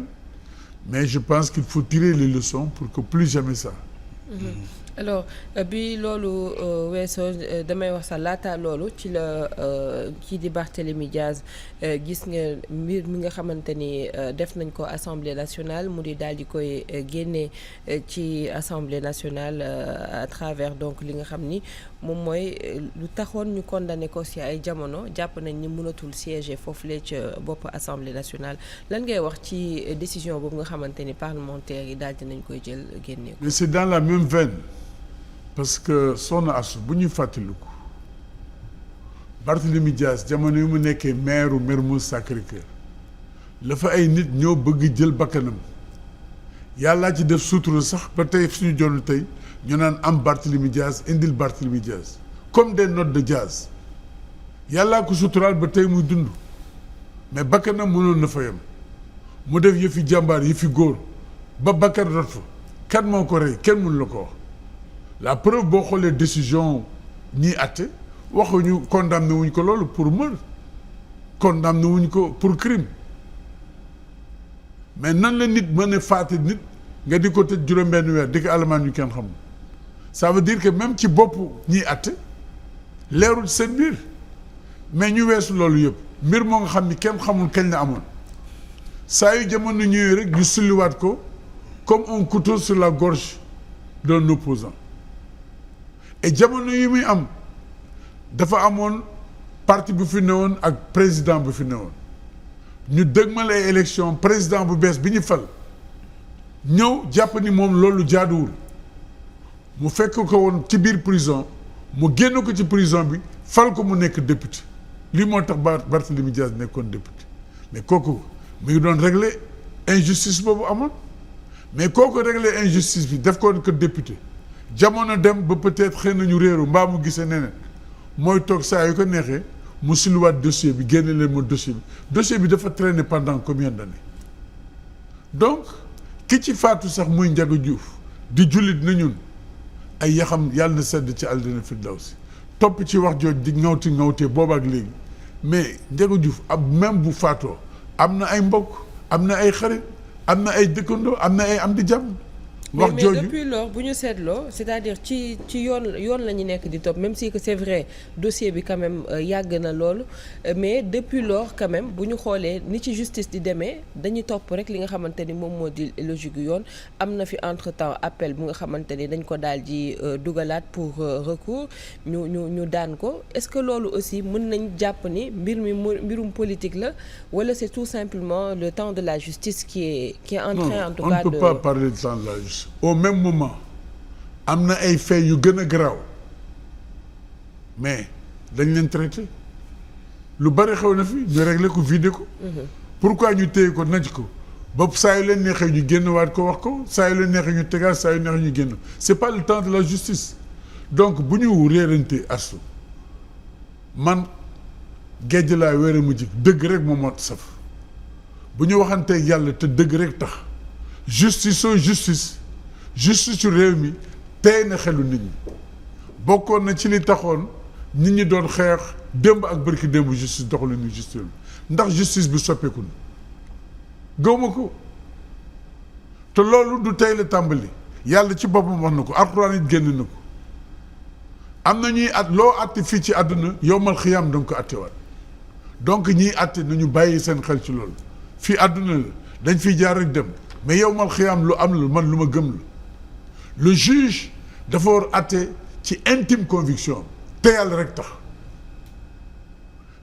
mais je pense qu'il faut tirer les leçons pour que plus jamais ça. alors bi loolu weesoo damay wax sax laata loolu ci la kii di Barthélémy Diaz gis nga mbir mi nga xamante ni def nañ ko assemblée nationale mu di daal di koy génne ci assemblée nationale à travers donc li nga xam ni moom mooy lu taxoon ñu condamné ko ci ay jamono jàpp nañ ni mënatul siéger foofu lee ca bopp assemblée nationale lan ngay wax ci décision boobu nga xamante ni parlementaires yi daal di nañ koy jël génne ko. mais c'est dans la même veine. parce que Soxna Astou bu ñuy fàttaliku Barthélémy Dias jamono yi mu nekkee maire Mermoz Sacré-Cœur la fa ay nit ñoo bëgg jël bakkanam yàllaa ci def sutura sax ba tey suñu jonn tey ñu naan am Barthélémy Dias indil Barthélémy Dias comme des notes de jazz yàllaa ko suturaal ba tey muy dund mais bakkanam mënoon na fa yem mu def yëfi jàmbaar yëfi góor ba bakkan rot fa kan moo ko rey kenn mënu la ko wax la preuve boo xoolee décision ñiy àtte waxuñu condamné wuñ ko loolu pour meurtre condamné wuñ ko pour crime mais nan la nit mën a faate nit nga di ko tëj juróom-benn weer di ko alamaan yu kenn xamul ça veut dire que même ci bopp ñiy àtte leerul seen biir mais ñu weesu loolu yëpp mbir moo nga xam ni kenn xamul kañ la amoon saa yu jamono ñëwee rek ñu sulliwaat ko comme un couteau sur la gorge d'un opposant et jamono yi muy am dafa amoon parti bu fi newoon ak président bu fi newoon ñu dëgmal ay élection président bu bees bi ñu fal ñëw jàpp ni moom loolu jaaduwul mu fekk ko woon ci biir prison mu génn ko ci prison bi fal ko mu nekk député lii moo tax Barthélémy Dias nekkoon député mais kooku mu ngi doon régler injustice boobu amoon mais kooku régler injustice bi def ko député jamono dem ba peut-être xëy nañu réeru mbaa mu gisee neneen mooy toog saa yu ko neexee mu siluwaat dossier bi génne leen ma dossier bi dafa traîner pendant combien d'années donc ki ci faatu sax muy Ndiaga Diouf di jullit na ñun ay yaxam yàlla na sedd ci àldina firdawsi topp ci wax jooj di ŋawtee boobaak léegi mais Ndiaga Diouf ab même bu faatoo am na ay mbokk am na ay xarit am na ay dëkkandoo am na ay am di jàmm wax mais jooju depuis lors bu ñu seetloo c'est-à-dire ci yoon la ñu nekk di topp même si que c'est vrai dossier bi quand même yàgg na loolu mais depuis lors quand même bu ñu xoolee ni ci justice di demee dañuy topp rek li nga xamante ni moom moo di logique yoon am na fi entre-temps appel bu nga xamante ni dañ ko daal di dugalaat pour recours ñu daan ko est-ce que loolu aussi mën nañ jàpp ni mbirum politique la wala c'est tout simplement le temps de la justice qui est en train en tout cas on ne peut pas parler de temps de la justice. Au même moment am na ay faits yu gën a garaaw mais dañ leen traité lu bari xew na fi ñu réglé ko vidé ko. pourquoi ñu téye ko naj ko ba saa yu leen neexee ñu génn waat ko wax ko saa yu leen neexee ñu tegaat saa yu neexee ñu génn c'est pas le temps de la justice donc bu ñu réerante astu man géej laa wéere mu jik dëgg rek moom moo saf bu ñu waxantee yàlla te dëgg rek tax justice ci réew mi tey na xelu nit ñi bokkoon na ci li taxoon nit ñi doon xeex démb ak bërki démb justice doxalu ñu justice ndax justice bi soppeeku na gëwma ko te loolu du tey la tàmbali yàlla ci boppam wax na ko alxuraan it génn na ko am na ñuy at loo atti fii ci àdduna yowmal xiyaam danga ko attewaat donc ñiy atte nañu bàyyi seen xel ci loolu fii àdduna la dañ fiy jaar rek dem mais yow mal xiyaam lu am la man lu ma gëm la le juge dafa war àtte ci intime conviction te yàlla rek tax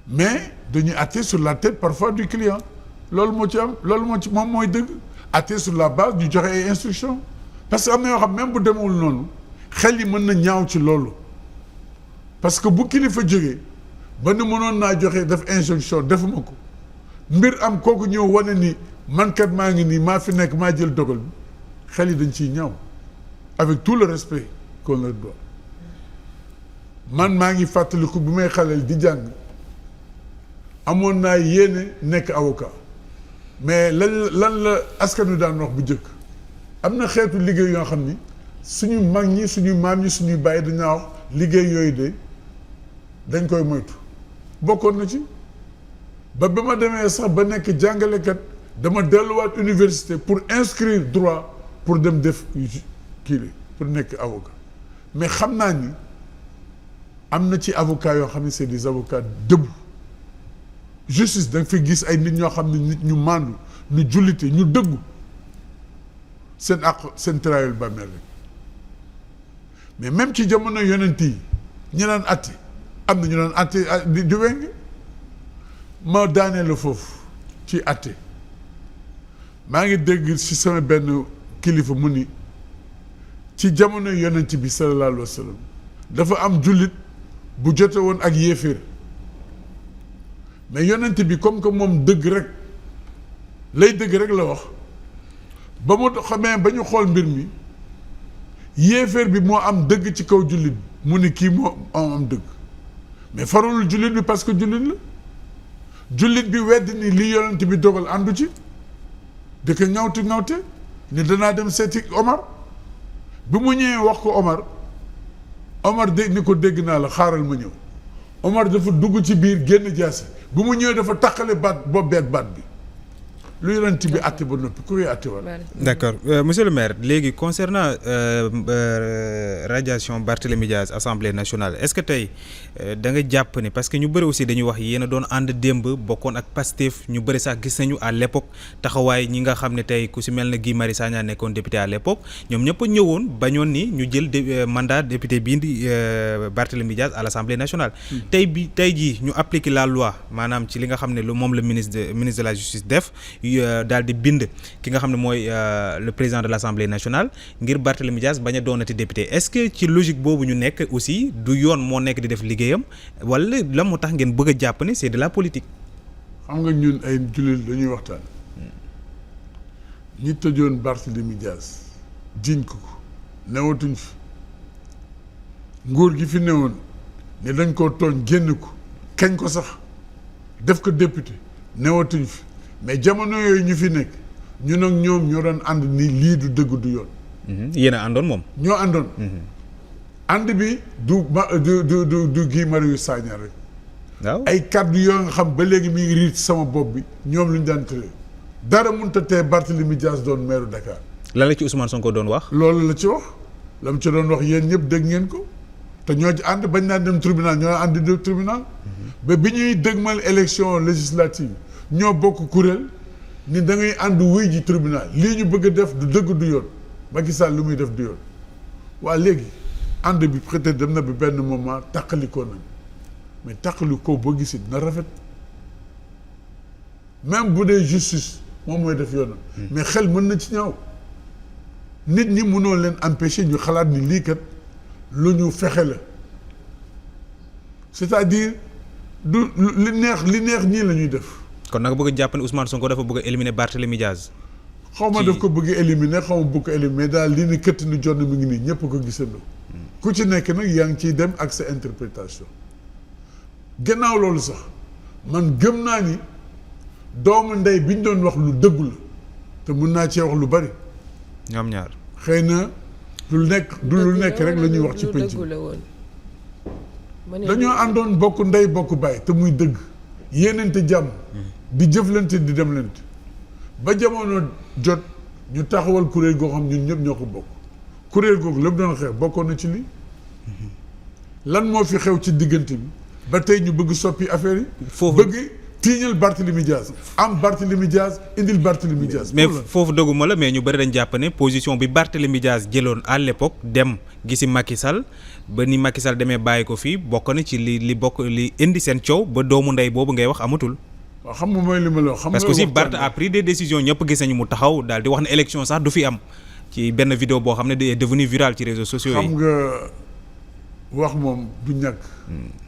mais dañuy àtte sur la tête parfois du client loolu moo ci am loolu moo ci moom mooy dëgg àtte sur la base ñu joxe ay instructions parce que am na yoo xam même bu demewul noonu xel yi mën na ñaaw ci loolu parce que bu kilifa jógee ba ne mënoon naa joxe def injonction defuma ko mbir am kooku ñëw wane ni man kat maa ngi nii maa fi nekk maa jël dogal bi xel yi dañ ciy ñaaw avec tout le respect qu'on leur doit man maa ngi fàttaliku bi may xaleel di jàng amoon naa yéene nekk avocat mais lan la askan wi daan wax bu njëkk am na xeetu liggéey yoo xam ni suñu mag ñi suñu maam ñi suñuy bàyyi dañaa wax liggéey yooyu de dañ koy moytu bokkoon na ci ba ma demee sax ba nekk jàngalekat dama delluwaat université pour inscrire droit pour dem def kii la pour nekk avocat mais xam naa ni am na ci avocat yoo xam ne c'est des avocats debout justice da nga fi gis ay nit ñoo xam ne nit ñu màndu ñu jullite ñu dëggu seen àq seen tëraayul bàmmeel rek mais même ci jamono yonent yi ñu naan atte am na ñu naan atte di weng ma daanee la foofu ci atte maa ngi dégg ci sama benn kilifa mu ni ci jamono yonent bi sallallahu alayhi wa sallam dafa am jullit bu jote woon ak yéeféer mais yonent bi comme que moom dëgg rek lay dëgg rek la wax ba mu xamee ba ñu xool mbir mi yéeféer bi moo am dëgg ci kaw jullit bi mu ni kii moo am dëgg mais faralul jullit bi parce que jullit la jullit bi weddi ni lii yonent bi dogal àndu ci di ko ŋawte ni danaa dem seeti Omar bi mu ñëwee wax ko Omar dégg ni ko dégg naa la xaaral ma ñëw Omar dafa dugg ci biir génn jaasi bu mu ñëwee dafa taqale baat bopp beeg baat bi lu yonent bi àtte ba noppi ku koy àtte wala. D'accord monsieur le maire léegi concernant radiation Barthélémy Dias assemblée nationale est-ce que tey da nga jàpp ne parce que ñu bëri aussi dañuy wax yéen a doon ànd démb bokkoon ak Pastef ñu bëri sax gis nañu à l'époque taxawaay ñi nga xam ne tey ku si mel na Guy Marius Sagna nekkoon député à l'époque ñoom ñëpp a ñëwoon bañoon ni ñu jël mandat député bii di Barthélémy Dias à l'assemblée nationale. tey jii ñu appliquer la loi maanaam ci li nga xam ne moom la ministre de la justice def. daal di bind ki nga xam ne mooy le président de l'Assemblée nationale ngir Barthélémy Dias bañ a doonati député est-ce que ci logique boobu ñu nekk aussi du yoon moo nekk di def liggéeyam wala la moo tax ngeen bëgg a jàpp ne c'est de la politique. xam nga ñun ay jullit dañuy waxtaan. ñi tëjoon Barthélémy Dias jiñ ko newatuñ fi nguur gi fi newoon ne dañ koo tooñ génn ko kañ ko sax def ko député newatuñ fi. mais jamono yooyu ñu fi nekk ñun ak ñoom ñoo doon ànd ni lii du dëgg du yoon. yéen a àndoon moom. ñoo àndoon. ànd bi du Guy Marius Sagna rek. waaw ay kàddu yoo nga xam ba léegi mi ngi riit sama bopp bi ñoom lu ñu daan tëlee dara mënut a tee Barthélémy Dias doon maire Dakar. lan la ci Ousmane Sonko doon wax. loolu la ci wax la mu ci doon wax yéen ñëpp dégg ngeen ko te ñoo ci ànd bañ naa dem tribunal ñoo ànd di tribunal. ba bi ñuy dëgmal élection législative. ñoo bokk kuréel ni da ngay ànd wuy ji tribunal lii ñu bëgg a def du dëgg du yoon Macky Sall lu muy def du yoon waa léegi ànd bi peut-être dem na bi benn moment tàqalikoo nañ mais tàqalikoo boo gisit na rafet même bu dee justice moom mooy def yoonam mais xel mën na ci ñaaw nit ñi mënoo leen empêcher ñu xalaat ni lii kat lu ñu fexe la c'est-à-dire du li neex ñii la ñuy def. kon nag bëgg a jàpp ne Ousmane Sonko dafa bëgg a éliminer Barthélémy Dias. xaw ma daf ko bëgg a éliminer xaw ma bëgg ko éliminer daal lii ni këtt ni jot mi ngi nii ñëpp ko gisandoo. ku ci nekk nag yaa ngi ciy dem ak sa interprétation. gannaaw loolu sax man gëm naa ni doomu ndey bi ñu doon wax lu dëggu la te mun naa cee wax lu bari. ñoom ñaar xëy na lu nekk rek la ñuy wax ci penc dañoo àndoon bokk ndey bokk baay te muy dëgg yéenante jàmm di jëflante di demlante ba jamono jot ñu taxawal kuréel goo xam ñun ñëpp ñoo ko bokk kuréel googu lépp doon xeex bokkoon na ci lii lan moo fi xew ci diggante bi ba tey ñu bëgg soppi affaire yi bëgg tiiñal Barthélémy Dias am Barthélémy Dias indil Barthélémy Dias. mais foofu dëgguma la mais ñu bëri dañ jàpp ne position bi Barthélémy Dias jëloon à l'époque dem gisi Macky Sall ba ni Macky Sall demee bàyyi ko fii bokk na ci li indi seen coow ba doomu ndey boobu ngay wax amatul. waaw xam nga mooy li ma la wax. xam nga parce que aussi Barth a pris des décisions ñëpp gis nañu mu taxaw daal di wax ne élection sax du fi am ci benn vidéo boo xam ne est devenu viral ci réseaux sociaux yi. xam nga wax moom du ñàkk.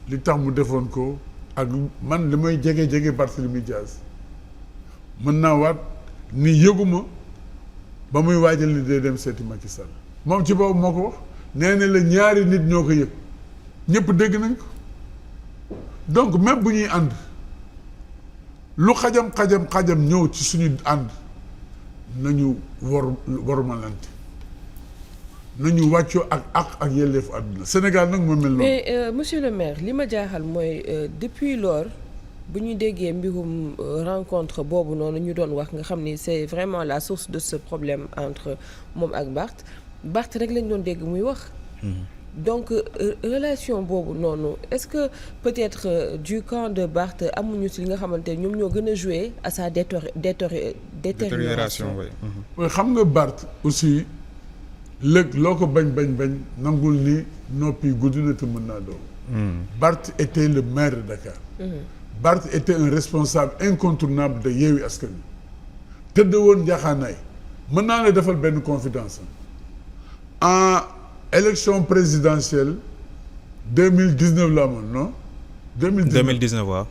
li tax mu defoon ko ak man li may jege Barthélémy Dias mën naa waat ni yëguma ba muy waajal ni day dem seeti Macky Sall moom ci boobu moo ko wax nee na la ñaari nit ñoo ko yëg ñëpp dégg nañ ko donc même bu ñuy ànd lu xajam ñëw ci suñu ànd nañu wormalante nañu wàccoo ak yelleefu àdduna Sénégal nag moo mel noonu. mais monsieur le maire li ma jaaxal mooy depuis lors bu ñu déggee mbirum rencontre boobu noonu ñu doon wax nga xam ni c'est vraiment la source de ce problème entre moom ak Barth rek lañ doon dégg muy wax. donc relation boobu noonu est-ce que peut-être du camp de Barth amuñu ci li nga xamante ne ñoom ñoo gën a jouer à sa détérioration. oui xam nga Barth aussi. léegi loo ko bañ nangul ni noppi gudd na te mën naa doon. Barth était le maire de Dakar. Barth était un responsable incontournable de Yewwi Askan Wi tëdd woon njaaxaanaay mën naa la defal benn confidence en élection présidentielle 2019 la amoon non. 2019 waaw.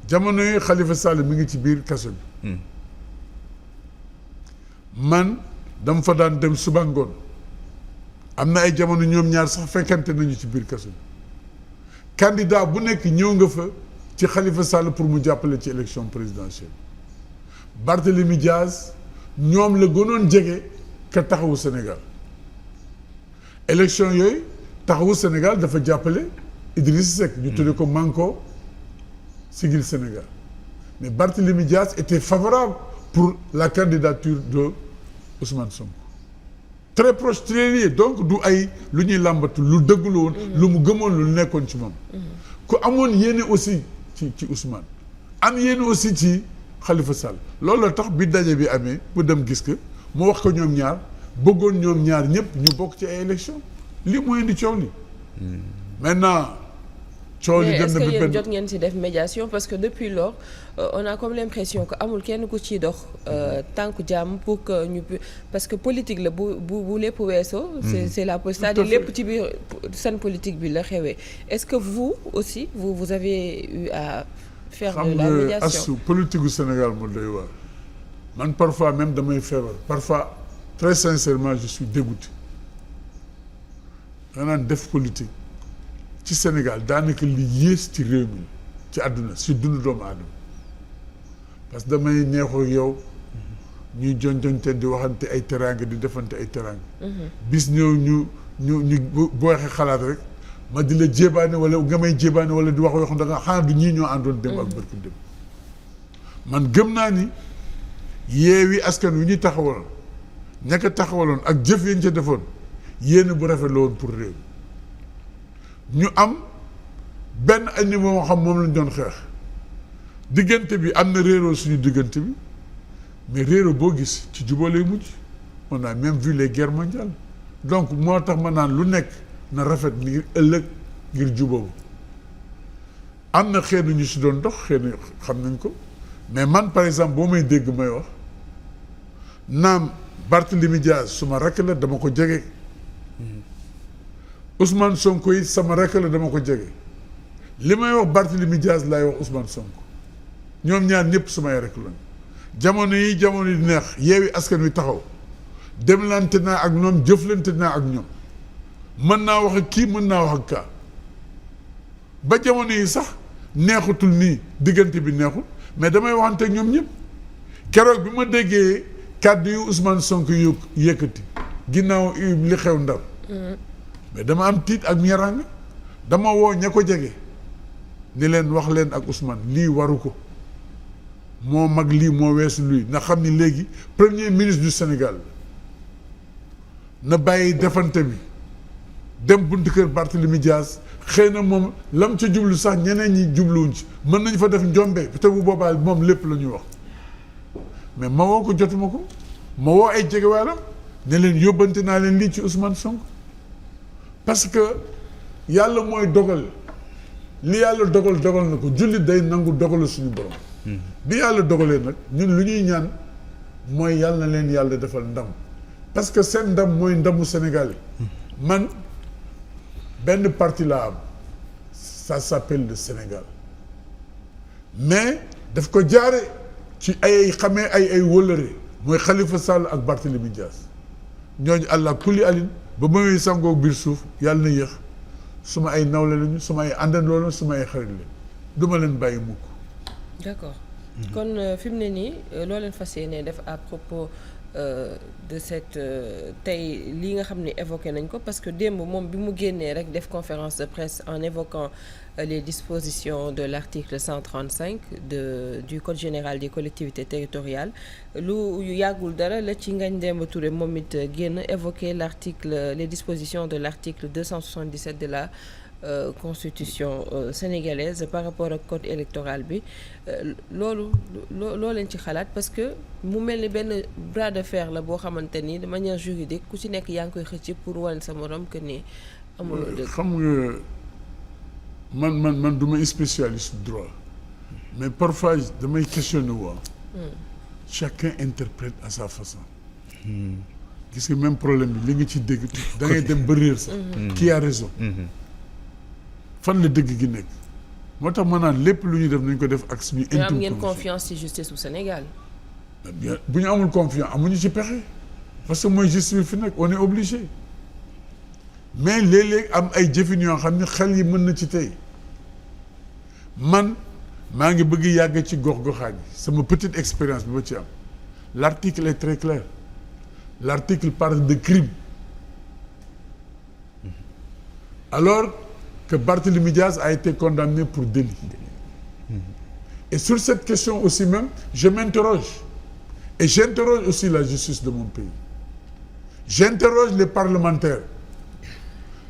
jamono yi Khalifa Sall mi ngi ci biir kaso bi. man dama fa daan dem suba ngoon. am na ay jamono ñoom ñaar sax fekkante nañu ci biir kaso bi candidat bu nekk ñëw nga fa ci Khalifa Sall pour mu jàppale ci élection présidentielle Barthélémy Dias ñoom la gënoon jege ka taxawu Sénégal élection yooyu taxawu Sénégal dafa jàppale Idriss Seck ñu tudde ko Manko Siggil Sénégal mais Barthélémy Dias était favorable pour la candidature de Ousmane Sonko très proche très lié donc du ay lu ñuy làmbatu lu dëggul woon lu mu gëmoon lu nekkoon ci moom ku amoon yéene aussi ci Ousmane am yéene aussi ci Khalifa Sall loolu la tax bi daje bi amee bu dem gis que mu wax ko ñoom ñaar bëggoon ñoom ñaar ñëpp ñu bokk ci ay élection lii mooy indi coow li maintenant coow li dem na mais est-ce que yéen jot ngeen ci def médiation parce que depuis lors on a comme l'impression que amul kenn ku ciy dox tànku jàmm pour que ñu parce que politique la bu lépp weesoo c'est la c'est-à-dire lépp ci biir seen politique bi la xewee est-ce que vous aussi vous avez eu à faire de la médiation xam nga politique gu Sénégal moo doy waar man parfois même damay feebar parfois très sincèrement je suis dégoûté danaan def politique ci Sénégal daanaka li yées ci réew mi ci àdduna si dundu doomu aadama parce que damay neexoo ak yow ñuy jonjonte di waxante ay teraanga di defante ay teraanga bis ñëw ñu boo waxee xalaat rek ma di la jébaane wala nga may jébaane wala di wax yoo xam da nga xanaa du ñii ñoo àndoon dem ak barki dem man gëm naa ni Yewwi Askan Wi ñu taxawaloon ñaka taxawaloon ak jëf yañ ca defoon yéen bu rafet la woon pour réew ñu am benn année moo xam moom lañ doon xeex diggante bi am na réeroo suñu diggante bi mais réeroo boo gis ci juboo lay mujj on a même vu les guerres mondiales donc moo tax ma naan lu nekk na rafet ngir ëllëg ngir juboo am na xëy na ñu si doon dox xëy na xam nañ ko mais man par exemple boo may dégg may wax naam Barthélémy Dias suma rakk la dama ko jege Ousmane Sonko yi sama rakk la dama ko jege li may wax Barthélémy Dias laay wax Ousmane Sonko ñoom ñaar ñëpp sumay rakk lañ jamono yi neex Yewwi Askan Wi taxaw demlante naa ak ñoom jëflante naa ak ñoom mën naa wax ak kii mën naa wax ak kaa ba jamono yi sax neexutul nii diggante bi neexul mais damay waxante ak ñoom ñëpp keroog bi ma déggee kàddu yu Ousmane Sonko yu yëkkati ginnaaw li xew Ndar mais dama am tiit ak ñaraanga dama woo ña ko jege ni leen wax leen ak Ousmane lii waru ko moo mag lii moo weesu luy na xam ni léegi premier ministre du Sénégal na bàyyi defante bi dem buntu kër Barthélémy Dias xëy na moom lam ca jublu sax ñeneen ñi jubluwuñ ci mën nañ fa def njombe te bu boobaa moom lépp la ñuy wax mais ma woo ko jotuma ko ma woo ay jegewaaram ne leen yóbbante naa leen lii ci Ousmane Sonko parce que yàlla mooy dogal li yàlla dogal na ko jullit day nangu dogalu suñu borom bi yàlla dogalee nag ñun lu ñuy ñaan mooy yàlla na leen yàlla defal ndam parce que seen ndam mooy ndamu Sénégal yi man benn parti laa am ça s'appelle le Sénégal mais daf ko jaare ci ay xamee ay wëllëre mooy Khalifa Sall ak Barthélémy Dias ñooñu àlla kulli alin ba muy sangoo biir suuf yàlla na yéex suma ay nawle lañu suma ay àndandoo la suma ay xarit lañu du ma leen bàyyi mukk. d'accord kon fi mu ne nii loo leen fas yéene def à propos de cette tey lii nga xam ne évoqué nañ ko parce que démb moom bi mu génnee rek def conférence de presse en évoquant les dispositions de l'article 135 du code général des collectivités territoriales lu yàggul dara la ci Ngagne Demba Touré moom it génn évoqué les dispositions de l'article 277 de la constitution sénégalaise par rapport ak code électoral bi loolu loo leen ci xalaat parce que mu mel ni benn bras de fer la boo xamante ni de manière juridique ku ci nekk yaa ngi koy xëcc pour wane sa morom que ni amuloo dëgg. xam nga man du ma spécialiste droit mais parfois damay questionner waa chacun interprète à sa façon. gis nga même problème bi li nga ci dégg da ngay dem ba réer sax. qui a raison. fan la dëgg gi nekk moo tax ma naan lépp lu ñuy def nañ ko def ak suñu intuition. am ngeen confiance ci justice au Sénégal. bien bu ñu amul confiance amuñu ci pexe parce que mooy justice bi fi nekk on est obligé mais léeg-léeg am ay jëfin yoo xam ne xel yi mën na ci tey man maa ngi bëgg yàgg ci gox-goxaan yi sama petite expérience bi ma ci am l'article est très clair l'article parle de crime alors que Barthélémy Diaz a été condamné pour délit. Et sur cette question aussi même, je m'interroge. Et j'interroge aussi la justice de mon pays. J'interroge les parlementaires.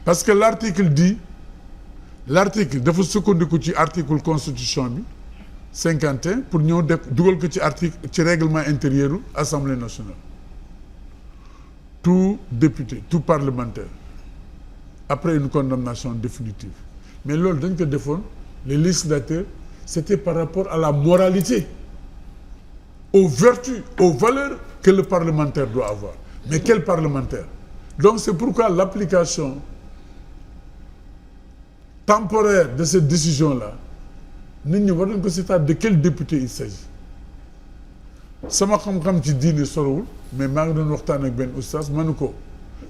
Parce que l'article dafa sukkandiku ci article constitution bi 51 pour ñëw def dugal ko ci article ci règlement intérieur u Assemblée nationale. Tout député, tout parlementaire après une condamnation définitive mais loolu dañ ko defoon les législateurs c'était par rapport à la moralité aux vertus aux valeurs que le parlementaire doit avoir mais quel parlementaire donc c'est pourquoi l'application temporaire de cette décision-là nit ñi war nañ ko seetaat de quel député il s'agit sama xam-xam ci diine sorowul mais maa ngi doon waxtaan ak benn oustaz ma ne ko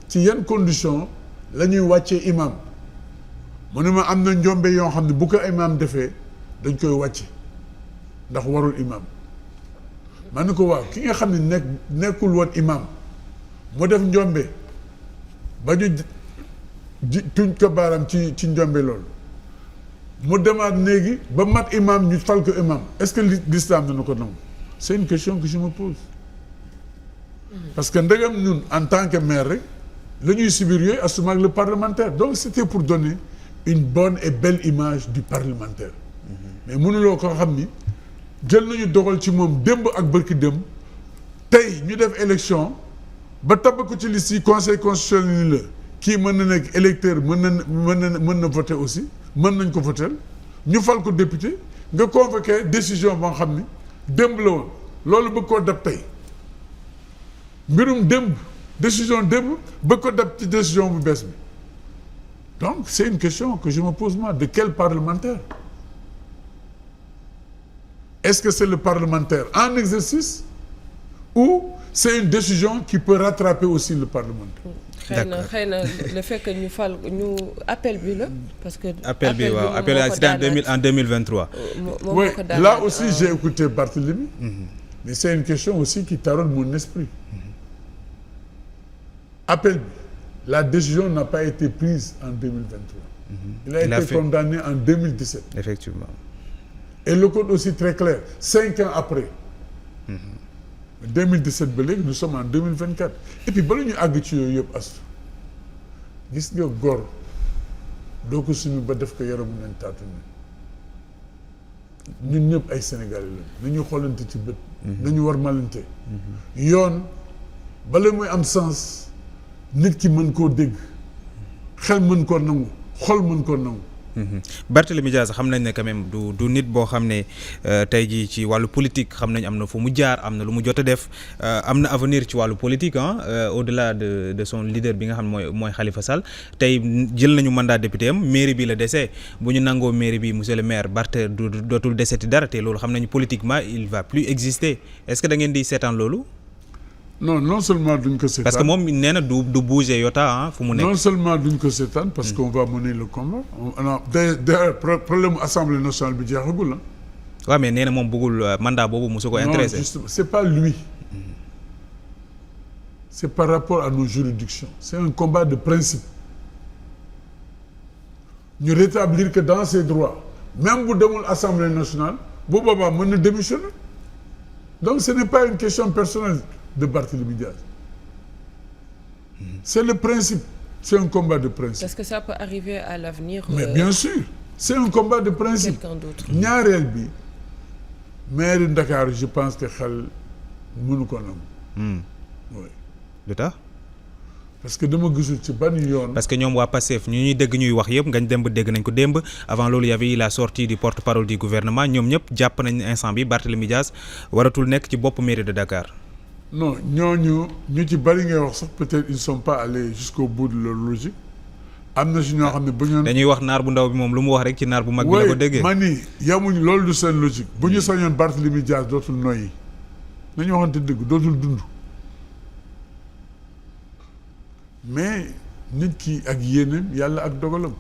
ci yan condition la ñuy wàccee imam mu ne ma am na njombe yoo xam ne bu ko imam defee dañ koy wàcce ndax warul imam ma ne ko waaw ki nga xam ne nekkul woon imam mu def njombe ba ñu tuñ ko baaram ci njombe loolu mu demaat léegi ba mat imam ñu fal ko imam est-ce que l'islam dana ko nangu c'est une question que je me pose parce que ndegam ñun en tant que maire rek la ñuy subir yooyu assumer ak le parlementaire donc c'était pour donner une bonne et belle image du parlementaire mais mënuloo ko xam ni jël nañu dogal ci moom démb ak bërki démb tey ñu def élection ba tabb ko ci liste yi conseil constitutionnel ni la kii mën na nekk électeur mën na voter aussi mën nañ ko voter ñu fal ko député nga convoqué décision boo xam ni démb la woon loolu bëgg koo dab tey mbirum démb décision démb bëgg ko dab ci décision bu bees bi donc c'est une question que je me pose moi de quel parlementaire est-ce que c'est le parlementaire en exercice ou c'est une décision qui peut rattraper aussi le parlementaire. xëy na le fait que ñu fal ñu appel bi la parce que. appel bi waaw appel c'était en 2023. oui là aussi j'ai écouté Barthélémy. mais c'est une question aussi qui taronne mon esprit. appel bi la décision n'a pas été prise en 2023. il a été condamné en 2017. effectivement. et le code aussi très clair 5 ans après. 2017 ba léegi nous sommes en 2024 et puis bala ñu àgg ci yooyu yëpp astu gis nga góor doo ko sumi ba def ko yaramu neen taatu ne ñun ñëpp ay Sénégalais la nañu xoolante ci bët nañu war malante yoon bala muy am sens nit ki mën koo dégg xel mën koo nangu xol mën koo nangu. Barthélémy Dias xam nañ ne quand même du nit boo xam ne tey jii ci wàllu politique xam nañ am na fu mu jaar am na lu mu jot a def am na avenir ci wàllu politique au-delà de son leader bi nga xam ne mooy Khalifa Sall tey jël nañu mandat député am mairie bi la dese bu ñu nangoo mairie bi monsieur le maire Barthé dootul deseti dara te loolu xam nañu politiquement il va plus exister est-ce que da ngeen di seetaan loolu. non seulement duñ ko seetaan parce que moom nee na du bouger yota fu mu nekk. non seulement duñ ko seetaan parce qu'on va mener le combat on a d'ailleurs problème assemblée nationale bi jeexagul la. waaw mais nee na moom bëggul mandat boobu mosu ko intéressé. non justement c'est pas lui c'est par rapport à nos juridictions c'est un combat de principe ñu rétablir que dans ses droits même bu demul assemblée nationale bu boobaa mën na démissionner donc ce n'est pas une question personnelle de Barthélémy Dias. C'est le principe, c'est un combat de principe. Est-ce que ça peut arriver à l'avenir? Mais bien sûr, c'est un combat de principe. Quelqu'un d'autre. ñaareel bi maire de Dakar je pense que xel mënu ko nangu. Oui. lu tax. parce que dama gisul ci ban yoon. parce que ñoom waa Pastef ñu ñuy dégg ñuy wax yëpp ngañ démb dégg nañ ko démb avant loolu y avait la sortie du porte-parole du gouvernement ñoom ñëpp jàpp nañ instant bi Barthélémy Dias waratul nekk ci bopp mairie de Dakar. non ñooñu ñu ci bari ngay wax sax peut-être ils sont pas allés jusqu'au bout de leur logique am na si ñoo xam ne bu ñu. dañuy wax naar bu ndaw bi moom lu mu wax rek ci naar bu mag bi la ko déggee. man ni yamuñ loolu du seen logique bu ñu sañoon Barthélémy Dias dootul noyyi nañu waxante dëgg dootul dund mais nit ki ak yéeneem yàlla ak dogalam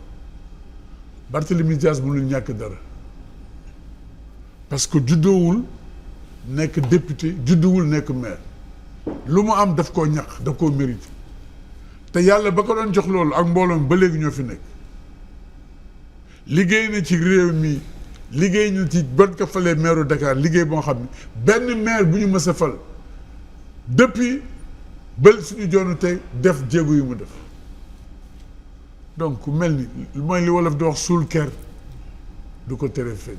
Barthélémy Dias mënul ñàkk dara parce que juddoowul nekk député juddoowul nekk maire lu mu am daf koo ñàkk daf koo mérité te yàlla ba ko doon jox loolu ak mbooloom ba léegi ñoo fi nekk liggéey na ci réew mi liggéey na ci ban ko falee maire Dakar liggéey boo xam ne benn maire bu ñu mës a fal depuis ba suñu joonu tey def jéego yu mu def donc ku mel ni mooy li wolof di wax suul ker du ko tere feeñ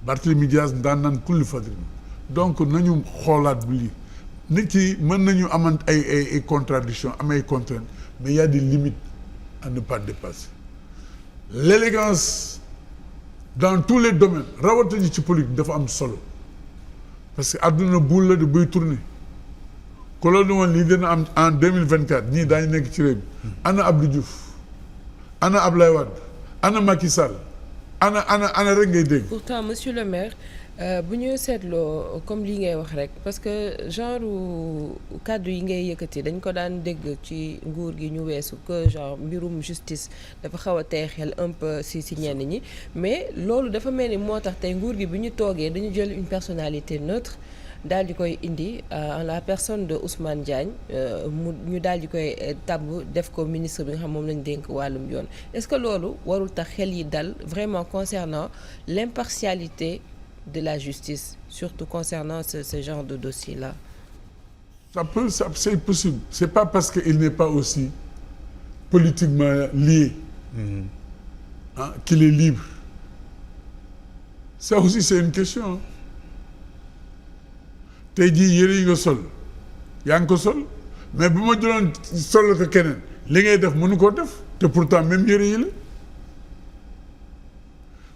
Barthélémy Dias daan naan kulli fadrin donc nañu xoolaat bu lii nit yi mën nañu amant ay contradictions am ay contraintes mais il y a des limites à ne pas dépasser l'élégance dans tous les domaines rawatina ci politique dafa am solo parce que àdduna buul la di buy tourner ko loolu woon lii dina am en 2024 ñii daañu nekk ci réew mi ana Abdou Diouf ana Ablaye Wade ana Macky Sall ana rek ngay dégg. Pourtant monsieur le maire bu ñu seetloo comme lii ngay wax rek parce que genre kàddu yi ngay yëkkati dañ ko daan dégg ci nguur gi ñu weesu que genre mbirum justice dafa xaw a teexel un peu si ñenn ñi mais loolu dafa mel ni moo tax tey nguur gi bi ñu toogee dañu jël une personnalité neutre daal di koy indi en la personne de Ousmane Diagne ñu daal di koy tabb def ko ministre bi nga xam moom lañ dénk wàllum yoon est-ce que loolu warul tax xel yi dal vraiment concernant l'impartialité de la justice surtout concernant ce genre de dossier-là. C'est possible c'est pas parce que il n'est pas aussi politiquement lié qu'il est libre ça aussi c'est une question tey jii yére yi nga sol yaa ngi ko sol mais bu ma jëloon sol ko keneen li ngay def mënu koo def te pourtant même yére yi la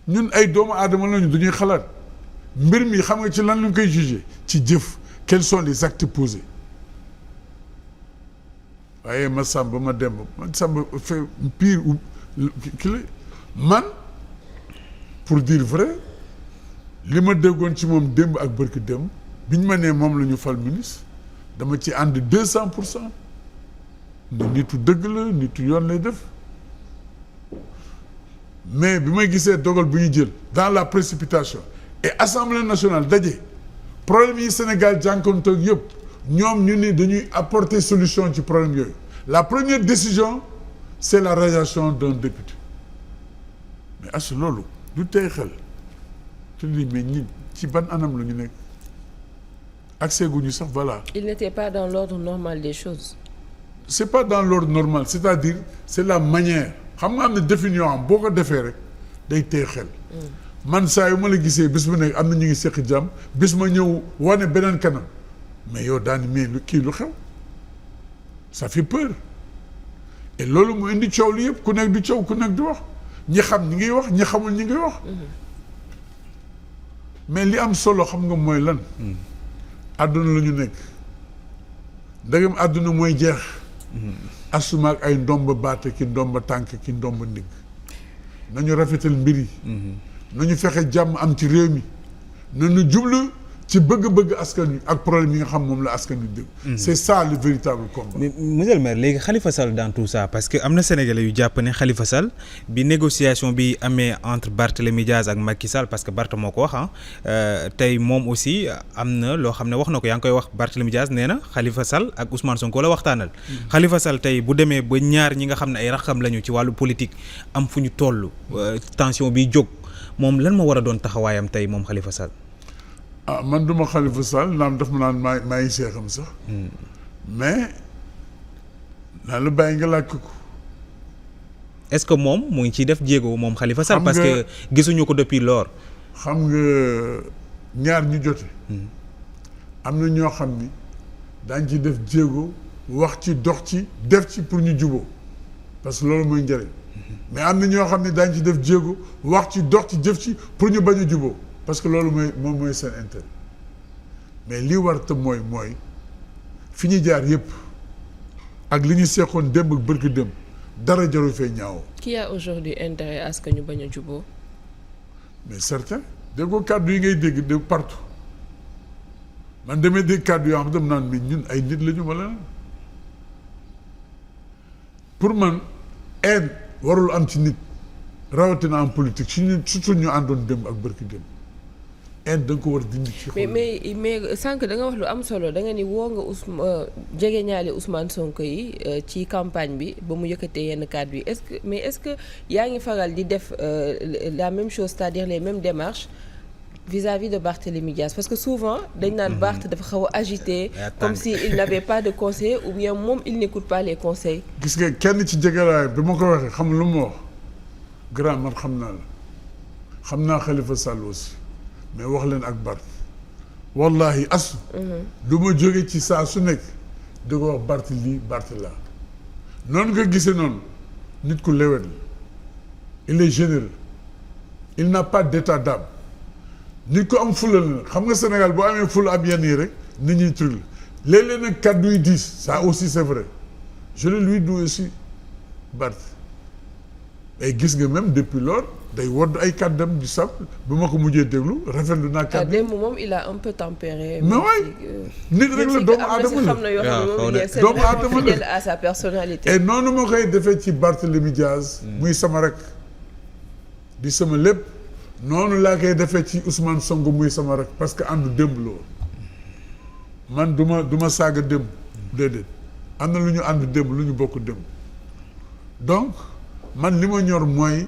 ñun ay doomu aadama lañu duñuy xalaat mbir mi xam nga ci lan lañ koy juger ci jëf quels sont les actes posés waaye ma sàmba ma demb ma sàmba fait pire ou ki la man pour dire vrai li ma déggoon ci moom démb ak bërki démb biñ ma nee moom la ñu fal ministre dama ci ànd 200% ne nitu dëgg la nitu yoon lay def mais bi may gisee dogal bu ñu jël dans la précipitation et Assemblée nationale daje problème yi Sénégal jànkoonteeg yëpp ñoom ñu ni dañuy apporter solution ci problème yooyu la première décision c'est la radiation d'un député mais asu loolu du tey xel te lii mais ñi ci ban anam la ñu nekk accès guñu sax voilà. Il n'était pas dans l'ordre normal des choses. C'est pas dans l'ordre normal c'est-à-dire c'est la manière xam nga am na defin yoo xam boo ko defee rek day tey xel. man saa yu ma la gisee bis bu nekk am na ñu ngi seq jàmm bis ma ñëw wane beneen kanam mais yow daani mais lu kii lu xew ça fait peur et loolu mu indi coow li yëpp ku nekk du coow ku nekk du wax ñi xam ñi ngi wax ñi xamul ñi ngi wax mais li am solo xam nga mooy lan àdduna la ñu nekk ndegam àdduna mooy jeex asuma ak ay ndomba baate ki ndomba tànk ki ndomba ndigg nañu rafetal mbir yi nañu fexe jàmm am ci réew mi nañu jublu ci bëgg-bëgg askan wi ak problème yi nga xam moom la askan wi dégg. C'est ça le véritable combat. mais monsieur le maire léegi Khalifa Sall dans tout ça parce que am na sénégalais yu jàpp ne Khalifa Sall bi négociation bi amee entre Barthélémy Diaz ak Macky Sall parce que Barth moo ko wax tey moom aussi am na loo xam ne wax na ko yaa ngi koy wax Barthélémy Diaz nee na Khalifa Sall ak Ousmane Sonko la waxtaanal. Khalifa Sall tey bu demee ba ñaar ñi nga xam ne ay raxam lañu ci wàllu politique am fu ñu toll tension bi jóg moom lan moo war a doon taxawaayam tey moom Khalifa Sall. man duma Khalifa Sall naam daf ma naan maa ngi seexam sax mais naa la bàyyi nga laaj ko est-ce que moom mu ngi ciy def jéego moom Khalifa Sall parce que gisuñu ko depuis lors xam nga ñaar ñu jote am na ñoo xam ni daañ ci def jéego wax ci dox ci def ci pour ñu juboo parce que loolu mooy njëriñ mais am na ñoo xam ne daañ ci def jéego wax ci dox ci jëf ci pour ñu bañ a juboo parce que loolu moom mooy seen intérêt mais lii war te mooy fi ñu jaar yëpp ak li ñu seqoon démb ak bërki démb dara jaru fee ñaaw. Qui a aujourd'hui intérêt à ce que ñu bañ a juboo. mais certain dégg ko kàddu yi ngay dégg de partout man demee dégg kàddu yoo xam dem naan mais ñun ay nit la ñu wala pour man haine warul am ci nit rawatina en politique surtout ñu àndoon démb ak bërki démb. da nga ko war a dindi ci xol mais sànq da nga wax lu am solo da nga ni woo nga jege ñaale Ousmane Sonko yi ci campagne bi ba mu yëkkatee yenn kàddu yi est-ce que yaa ngi faral di def la même chose c'est-à-dire les mêmes démarches vis-à-vis de Barthélémy Diaz parce que souvent dañ naan Barth dafa xaw a agité comme si il n'avait pas de conseil ou bien moom il n'écoute pas les conseils. gis nga kenn ci jegelaay bi ma ko waxee xam lu mu wax grand man xam naa la xam naa Khalifa Sall aussi. mais wax leen ak Barth wallahi asu du ma jóge ci saa su nekk di ko wax Barth lii Barth laa noonu nga gisee noonu nit ku lewet la il est généreux il n'a pas d'état d'âme nit ko am fula la xam nga Sénégal boo amee fula am yenn yi rek nit ñuy tur la léeg-léeg nag kàddu yi diis ça aussi c'est vrai je le lui dis aussi Barth et gis nga même depuis lors day wodd ay kàddam di sab bu ma ko mujjee déglu rafetlu naa kàddu démb moom il a un peu tempéré. mais waay nit rek la doomu aadama la doomu aadama la à sa personnalité. et noonu ma koy defee ci Barthélémy Diaz muy sama rek di sama lépp noonu laa koy defee ci Ousmane Sonko muy sama rek parce que àndu démb la woon man du ma saaga démb déedéet am na lu ñu ànd démb lu ñu bokk démb donc man li ma ñor mooy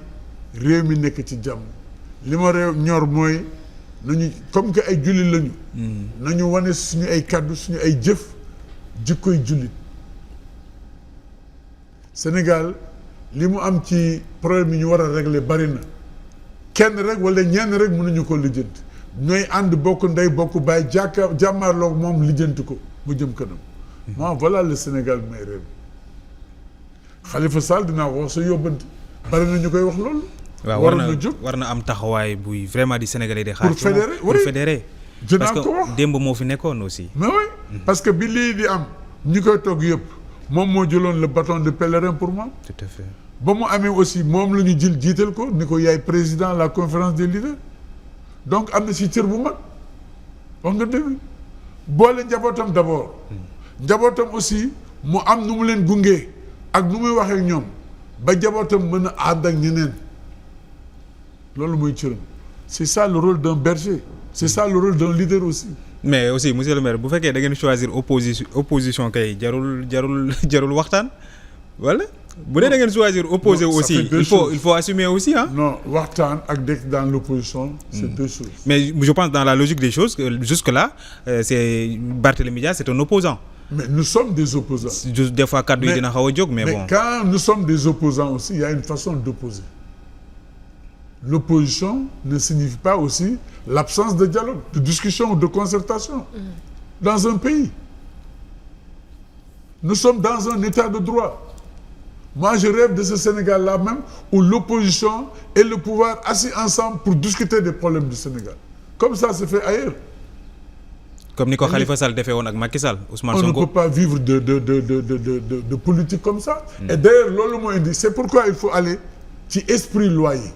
réew mi nekk ci jàmm li ma réew ñor mooy nañu comme que ay jullit lañu nañu wane suñu ay kàddu suñu ay jëf jikkoy jullit Sénégal li mu am ci problème yi ñu war a régler bari na kenn rek wala ñenn rek mënuñu ko lijjanti ñooy ànd bokk ndey bokk bàyyi jàmmaarloog moom lijjanti ko mu jëm kanam moi voilà le Sénégal may réew Khalifa Sall dinaa wax sa yóbbante bari na ñu koy wax loolu. waaw war na am taxawaay buy vraiment di Sénégalais di xaar. pour fédérer parce que démb moo fi nekkoon aussi. mais oui parce que bi lii di am ñi koy togg yëpp moom moo jëloon le bâton de pèlerin pour moi. tout à fait ba mu amee aussi moom la ñu jël jiital ko ni ko yaay président la conférence des leaders donc am na si cër bu mag wax nga dëgg boole njabootam d'abord. njabootam aussi mu am nu mu leen gunge ak nu muy waxee ñoom. ba jabootam mën a ànd ak ñeneen loolu mooy cëram c'est ça le rôle d'un berger c'est ça le rôle d'un leader aussi. mais aussi monsieur le maire bu fekkee da ngeen choisir opposition kay jarul waxtaan wala bu dee da ngeen choisir opposé aussi il faut assumer aussi ah. non waxtaan ak dekk dans l'opposition c'est deux choses. mais je pense dans la logique des choses que jusque là c'est Barthélémy Diaz c'est un opposant mais nous sommes des opposants. Des fois kaddu yi dina xaw a jóg mais bon. Quand nous sommes des opposants aussi, il y a une façon d'opposer. L'opposition ne signifie pas aussi l'absence de dialogue, de discussion ou de concertation dans un pays. Nous sommes dans un état de droit. Moi, je rêve de ce Sénégal-là même où l'opposition et le pouvoir assis ensemble pour discuter des problèmes du Sénégal. Comme ça se fait ailleurs. Comme ni ko Khalifa Sall defee woon ak Macky Sall, Ousmane Sonko. On ne peut pas vivre de politique comme ça. Et d'ailleurs, loolu moo indi, c'est pourquoi il faut aller ci esprit loyer.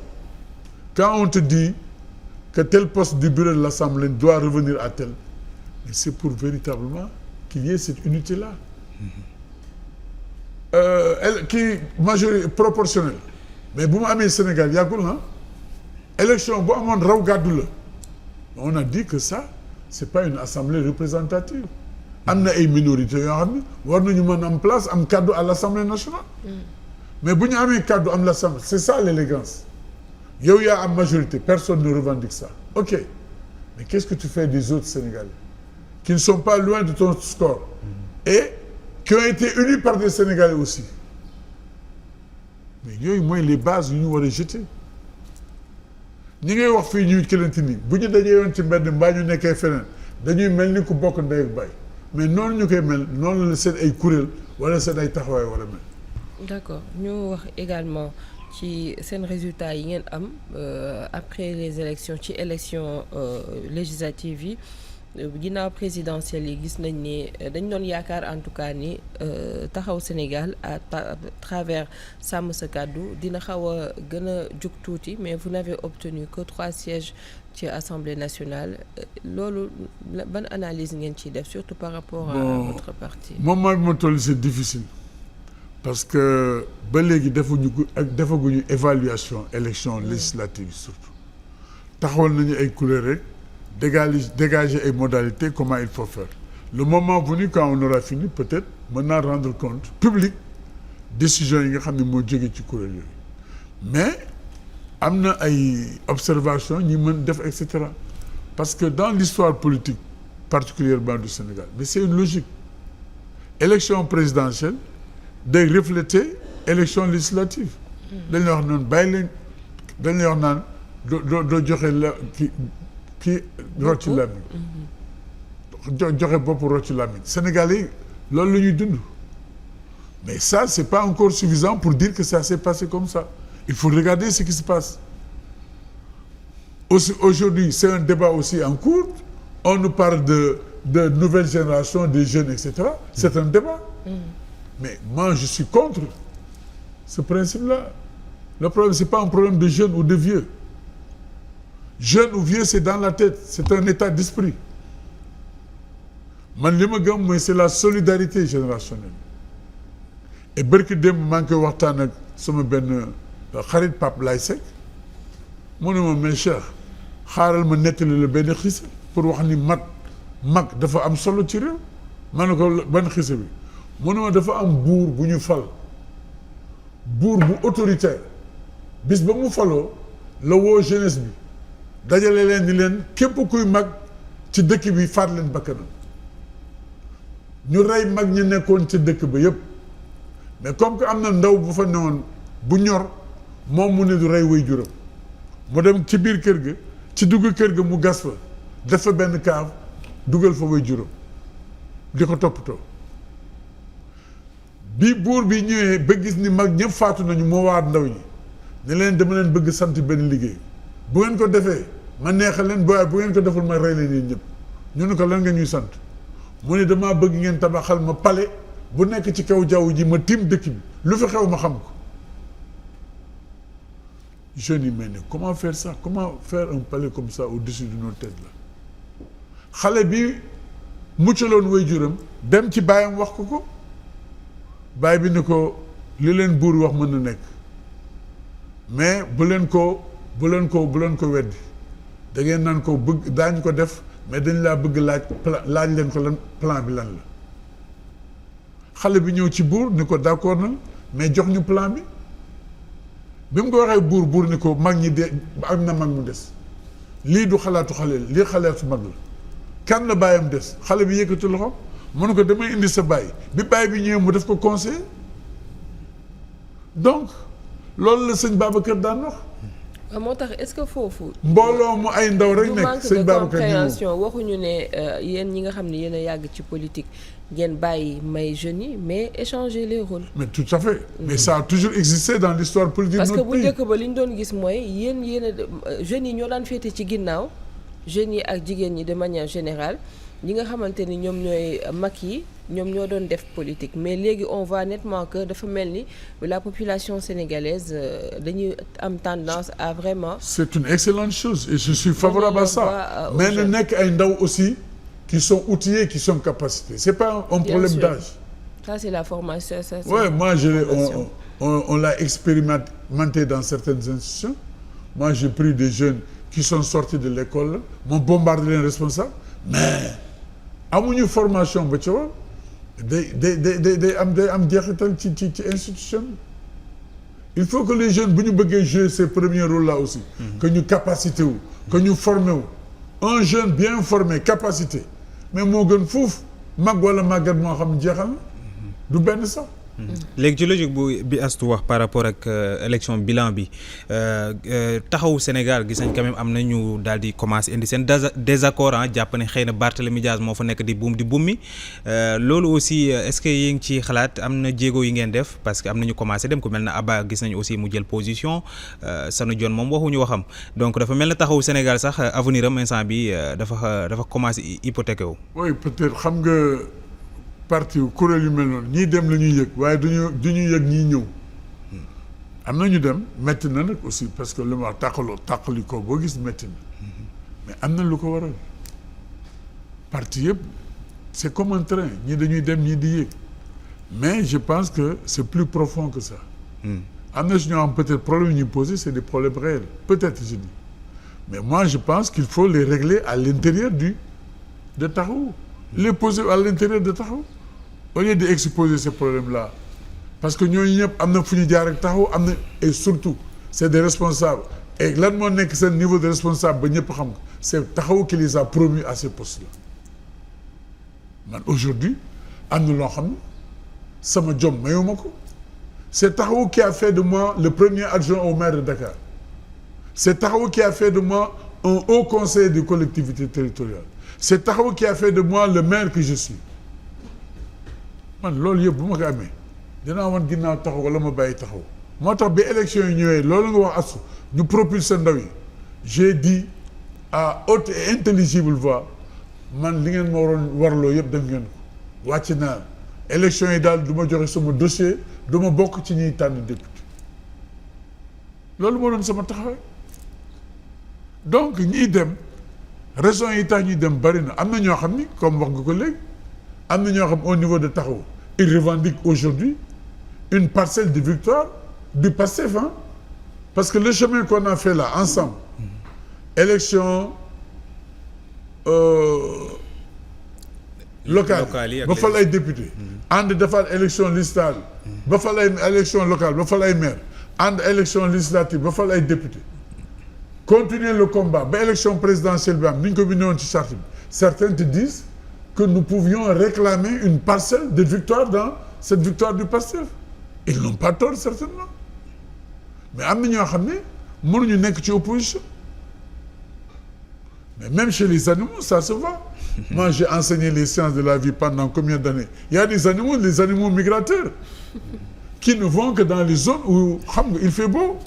Quand on te dit que tel poste du bureau de l'Assemblée doit revenir à tel, mais c'est pour véritablement qu'il y ait cette unité-là. Qui majorité proportionnelle. Mais bu mu amee Sénégal yàggul na élection bu amoon raw gàddu la. On a dit que ça, c'est pas une assemblée représentative. Am na ay minorités yoo xam ne war nañu mën am place am kaddu à l'Assemblée nationale. Mais bu ñu amee kaddu am l'Assemblée, c'est ça l'élégance. Yow yaa am majorité, personne ne revendique ça. Ok, mais qu'est-ce que tu fais des autres Sénégalais qui ne sont pas loin de ton score et qui ont été élus par des Sénégalais aussi? Mais yooyu mooy les bases yu ñu war a jeter. ñi ngay wax fii ñuy kilante ni bu ñu dajee yoon ci mbedd mbaa ñu nekkee feneen dañuy mel ni ku bokk ndey ak baay mais noonu ñu koy mel noonu la seen ay kuréel wala seen ay taxawaay war a mel. D'accord ñu wax également ci seen résultats yi ngeen am après les élections ci élections législatives yi ginnaaw présidentielles yi gis nañ ni dañ doon yaakaar en tout cas ni taxaw Sénégal à travers sàmm sa kàddu dina xaw a gën a jug tuuti mais vous n'avez obtenu que 3 sièges ci Assemblée nationale loolu ban analyse ngeen ciy def surtout par rapport à votre parti. Moment bi ma toll c'est difficile parce que ba léegi defaguñu évaluation élection législative surtout taxawal nañu ay couleurs rek. Dégager les modalités, comment il faut faire. Le moment venu, quand on aura fini, peut-être, maintenant rendre compte, public, décision, il y a des mais, il y a des observations, etc. Parce que dans l'histoire politique, particulièrement du Sénégal, mais c'est une logique. Élection présidentielle, de refléter élection législative. Kii rocc làmmiñ joxe bopp rocc làmmiñ Sénégalais yi loolu la ñuy dund mais ça c'est pas encore suffisant pour dire que ça s'est passé comme ça il faut regarder ce qui se passe aussi aujourd'hui c'est un débat aussi en cours on nous parle de nouvelle génération des jeunes etc. C'est un débat mais moi je suis contre ce principe-là. Le problème c'est pas un problème de jeunes ou de vieux. Jeune ou vieux, c'est dans la tête, c'est un état d'esprit. Man li ma gëm mooy c'est la solidarité générationnelle. Et barki démb maa ngi koy waxtaan ak sama benn xarit Pape Lay Seck mu ne ma mais Cheikh xaaral ma nettali la benn xisa pour wax ni mag dafa am solo ci réew. ma ne ko ban xisa bi mu ne ma dafa am buur bu ñu fal buur bu autoritaire bis ba mu faloo la woo jeunesse bi. dajale leen ni leen képp kuy mag ci dëkk bi faat leen bakkanam ñu rey mag ñi nekkoon ci dëkk ba yépp mais comme que am na ndaw bu fa newoon bu ñor moom mu ne du rey way juram mu dem ci biir kër ga ci dugg kër ga mu gas fa def fa benn kaaf dugal fa way juram di ko toppatoo bi buur bi ñëwee ba gis ni mag ñëpp faatu nañu moo waat ndaw ñi ne leen dama leen bëgg sant benn liggéey bu ngeen ko defee ma neexal leen bu ngeen ko deful ma rey leen yéen ñëpp ñu ne ko lan nga ñuy sant mu ne damaa bëgg ngeen tabaxal ma palais bu nekk ci kaw jaww ji ma tiim dëkk bi lu fi xew ma xam ko jeunes yi mais ne comment faire ça comment faire un palais comme ça au-dessus de nos têtes là xale bi muccaloon way juram dem ci baayam wax ko baay bi ni ko li leen buur wax mën na nekk mais bu leen ko weddi da ngeen naan ko bëgg daañu ko def mais dañ laa bëgg laaj leen ko lan plan bi lan la xale bi ñëw ci buur ni ko d'accord na mais jox ñu plan bi mu ko waxee buur ni ko mag ñi de am na mag mu des lii du xalaatu xale lii xalaatu mag la kan la bàyyam des xale bi yëkkati loxo mu ne ko damay indi sa baay bi baay bi ñëwee mu def ko conseil donc loolu la sëñ Babacar daan wax. moo tax est-ce que foofu. mbooloo mu ay ndaw rek nekk sëñ Babacar compréhension waxuñu ne yéen ñi nga xam ne yéen a yàgg ci politique ngeen bàyyi may jeunes yi mais échanger les rôles. mais tout à fait. mais ça a toujours existé dans l'histoire politique de notre pays. parce que bu njëkk ba li ñu doon gis mooy yéen a jeunes yi ñoo daan féete ci ginnaaw jeunes yi ak jigéen ñi de manière générale ñi nga xamante ni ñoom ñooy mag yi ñoom ñoo doon def politique mais léegi on voit nettement que dafa mel ni la population sénégalaise dañuy am tendance à vraiment. c'est une excellente chose et je suis favorable à ça mais na nekk ay ndaw aussi qui sont outillés qui sont capacités c'est pas un problème d'âge. Ça c'est la formation ça. Ouais, moi on l'a expérimenté dans certaines institutions. Moi j'ai pris des jeunes qui sont sortis de l'école m'ont bombardé les responsables mais amuñu formation ba ci war day am jeexital ci institution il faut que les jeunes bu ñu bëggee jouer ces premiers rôles là aussi que ñu capacité wu que ñu formé wu un jeune bien formé capacité mais moo gën fuuf mag wala màggat moo xam jeexal na du benn sax. léegi ci logique bi Astou wax par rapport ak élection bilan bi taxawu Sénégal gis nañ quand même am na ñu daal di commencer indi seen désaccord jàpp ne xëy na Barthélémy Dias moo fa nekk di buum mi loolu aussi est-ce que yéen ngi ci xalaat am na jéego yi ngeen def parce que am na ñu commencé dem ku mel na Abba gis nañ aussi mu jël position Sanu Dione moom waxuñu waxam donc dafa mel na taxawu Sénégal sax avenir am instant bi dafa commencer hypothéqué wu. oui peut-être xam nga. parti kuréel yu mel noonu ñii dem la ñuy yëg waaye du ñu yëg ñii ñëw am na ñu dem métti na nag aussi parce que li ma wax tàqali ko boo gis métti na mais am na lu ko waral parti yëpp c'est comme un train ñii dañuy dem ñii di yëg mais je pense que c'est plus profond que ça am na si ñoo xam peut-être problème yi ñuy posé c'est des problèmes réels peut-être je dis mais moi je pense qu'il faut les régler à l'intérieur de Taxawu les poser à l'intérieur de Taxawu au lieu d'exposer ces problèmes-là parce que ñooñu ñëpp am na fu ñu jaar ak Taxawu am na et surtout c'est des responsables et lan moo nekk seen niveau de responsable ba ñëpp xam nga c'est Taxawu qui les a promus à ces postes-là man aujourd'hui am na loo xam ne sama jom mayuma ko c'est Taxawu qui a fait de moi le premier adjoint au maire de Dakar c'est Taxawu qui a fait de moi un haut conseiller des collectivités territoriales c'est Taxawu qui a fait de moi le maire que je suis man loolu yëpp bu ma ko amee dinaa wan ginnaaw Taxawu wala ma bàyyi Taxawu moo tax bi élection yi ñëwee loolu nga wax Astou ñu propulser ndaw yi j'ai dit à haute et intelligible voix man li ngeen ma warloo yëpp def ngeen ko wàcc naa élection yi daal du ma joxe sama dossier du ma bokk ci ñuy tànn député loolu moo doon sama taxawaay donc ñiy dem raison yi tax ñuy dem bari na am na ñoo xam ni comme wax nga ko léegi am na ñoo xam au niveau de Taxawu ils revendiquent aujourd'hui une parcelle de victoire du Pastef parce que le chemin qu'on a fait là ensemble élection locale ba fa lay député ànd defal élection législative ba fa lay élection locale ba fa lay maire ànd élection législative ba fa lay député continuer le combat ba élection présidentielle bi am ni ñu ko bindee woon ci charte bi certains te disent que nous pouvions réclamer une parcelle de victoire dans cette victoire du Pastef ils n'ont pas tort certainement mais am na ñoo xam ne mënuñu nekk ci opposition mais même chez les animaux ça se voit moi j'ai enseigné les sciences de la vie pendant combien d'années il y a des animaux les animaux migrateurs qui ne vont que dans les zones où xam nga il fait beau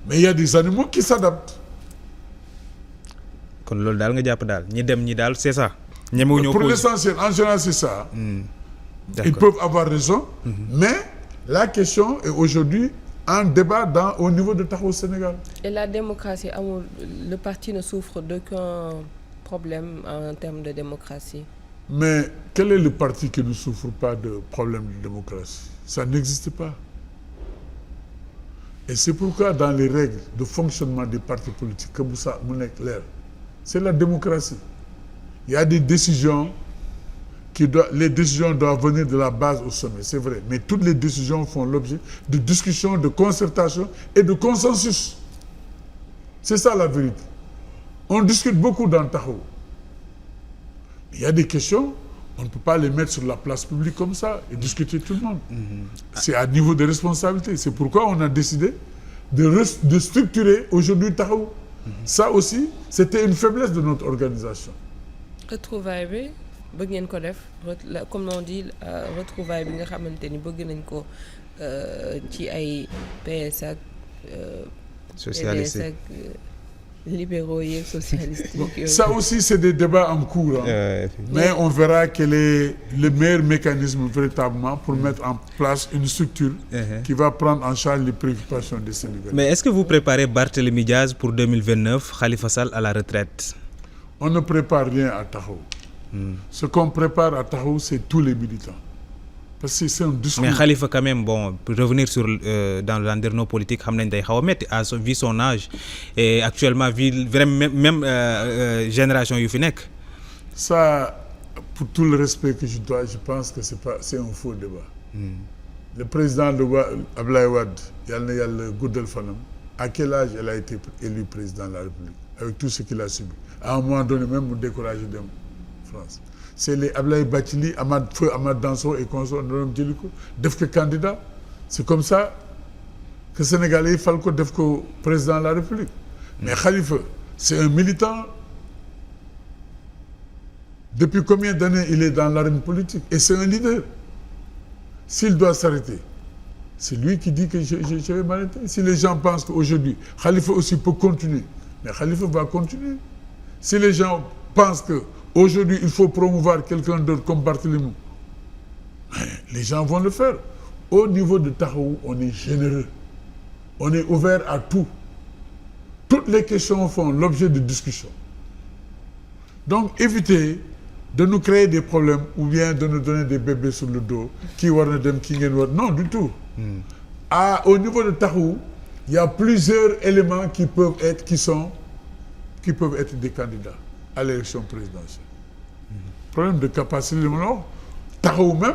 mais il y a des animaux qui s'adaptent kon loolu daal nga jàpp daal ñi dem ñi daal c'est ça ñemewuñu pour l'essentiel en général c'est ça ils peuvent avoir raison mais la question est aujourd'hui en débat au niveau de Taxawu Sénégal. Et la démocratie amul le parti ne souffre d'aucun problème en termes de démocratie. Mais quel est le parti qui ne souffre pas de problème de démocratie? Ça n'existe pas. Et c'est pourquoi dans les règles de fonctionnement des partis politiques que ça mu nekk leer c'est la démocratie. Il y a des décisions les décisions doivent venir de la base au sommet, c'est vrai. Mais toutes les décisions font l'objet de discussions, de concertation et de consensus. C'est ça la vérité. On discute beaucoup dans Taxawu. Il y a des questions On ne peut pas les mettre sur la place publique comme ça et discuter tout le monde. C'est à niveau de responsabilité. C'est pourquoi on a décidé de structurer aujourd'hui Taxawu. Ça aussi, c'était une faiblesse de notre organisation. retrouvaille bi bëgg ngeen ko def comme on dit retrouvaille bi nga xamante ni bëgg nañ ko ci ay PS ak socialiste ak libéraux et socialistes. Ça aussi, c'est des débats en cours. Mais on verra quel est le meilleur mécanisme véritablement pour mettre en place une structure qui va prendre en charge les préoccupations des Sénégalais. Mais est-ce que vous préparez Barthélémy Diaz pour 2029, Khalifa Sall à la retraite? On ne prépare rien à Taxawu. Ce qu'on prépare à Taxawu, c'est tous les militants. Parce que c'est un discours. Mais Khalifa, quand même, bon, pour revenir sur dans le landerneau politique, vu son âge et actuellement, vu même génération Yufinek. Ça, pour tout le respect que je dois, je pense que c'est un faux débat. Le président de Abdoulaye Wade, à quel âge elle a été élu président de la République, avec tout ce qu'il a subi. À un moment donné, même, vous découragez de France. C'est les Abdoulaye Bathily, Ahmad Danso et consorts de candidat. C'est comme ça que Sénégalais Falco Defko président de la République. Mais Khalifa, c'est un militant. Depuis combien d'années il est dans l'arène politique? Et c'est un leader. S'il doit s'arrêter, c'est lui qui dit que je vais m'arrêter. Si les gens pensent qu'aujourd'hui, Khalifa aussi peut continuer, mais Khalifa va continuer. Si les gens pensent que aujourd'hui, il faut promouvoir quelqu'un d'autre comme Barthélémy, les gens vont le faire. Au niveau de Taxawu, on est généreux. On est ouvert à tout. Toutes les questions font l'objet de discussion. Donc, évitez de nous créer des problèmes ou bien de nous donner des bébés sur le dos. Non, du tout. Au niveau de Taxawu, il y a plusieurs éléments qui peuvent être des candidats à l'élection présidentielle. Problème de capacité, Taxawu même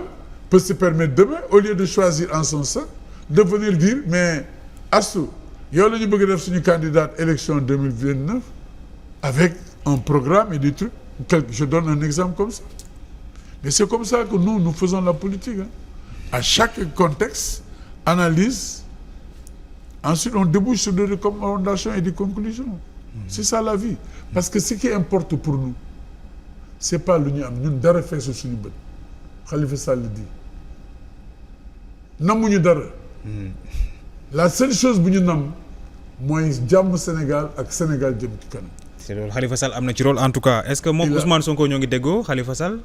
peut se permettre demain, au lieu de choisir en son sein, de venir dire, mais Astou, il y a une candidate élection 2029 avec un programme et des trucs. Je donne un exemple comme ça. Mais c'est comme ça que nous faisons la politique. À chaque contexte, analyse, ensuite on débouche sur des recommandations et des conclusions. C'est ça la vie. Parce que ce qui importe pour nous, c'est pas l'union. Nous devons faire ce suñu bët. Khalifa Sall le dit. Namuñu dara. La seule chose que nous avons, c'est le Sénégal et le Sénégal jëm ci kanam. C'est le Khalifa Sall am na ci rôle en tout cas. Est-ce que moom Ousmane Sonko ñoo ngi déggoo Khalifa Sall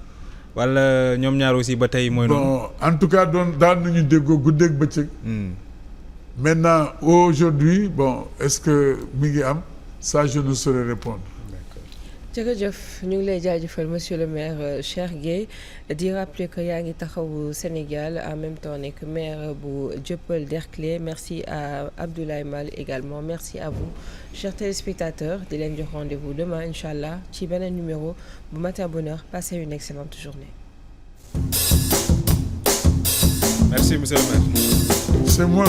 wala ñoom ñaar aussi ba tey mooy noonu. Bon, en tout cas daan nañu déggoo guddeeg bëccëg. Maintenant aujourd'hui, bon, est-ce que mi ngi am? Ça je ne saurais répondre. jërëjëf ñu ngi lay jaajëfal monsieur le maire Cheikh Gueye di rappeler que yaa ngi taxawu Sénégal en même temps nekk maire bu Dieuppeul Derklé. Merci à Abdoulaye Mal également. Merci à vous chers téléspectateurs di leen jox rendez-vous demain inchallah ci beneen numéro bu Matin Bonheur. Passez une excellente journée. Merci monsieur le maire. C'est moi.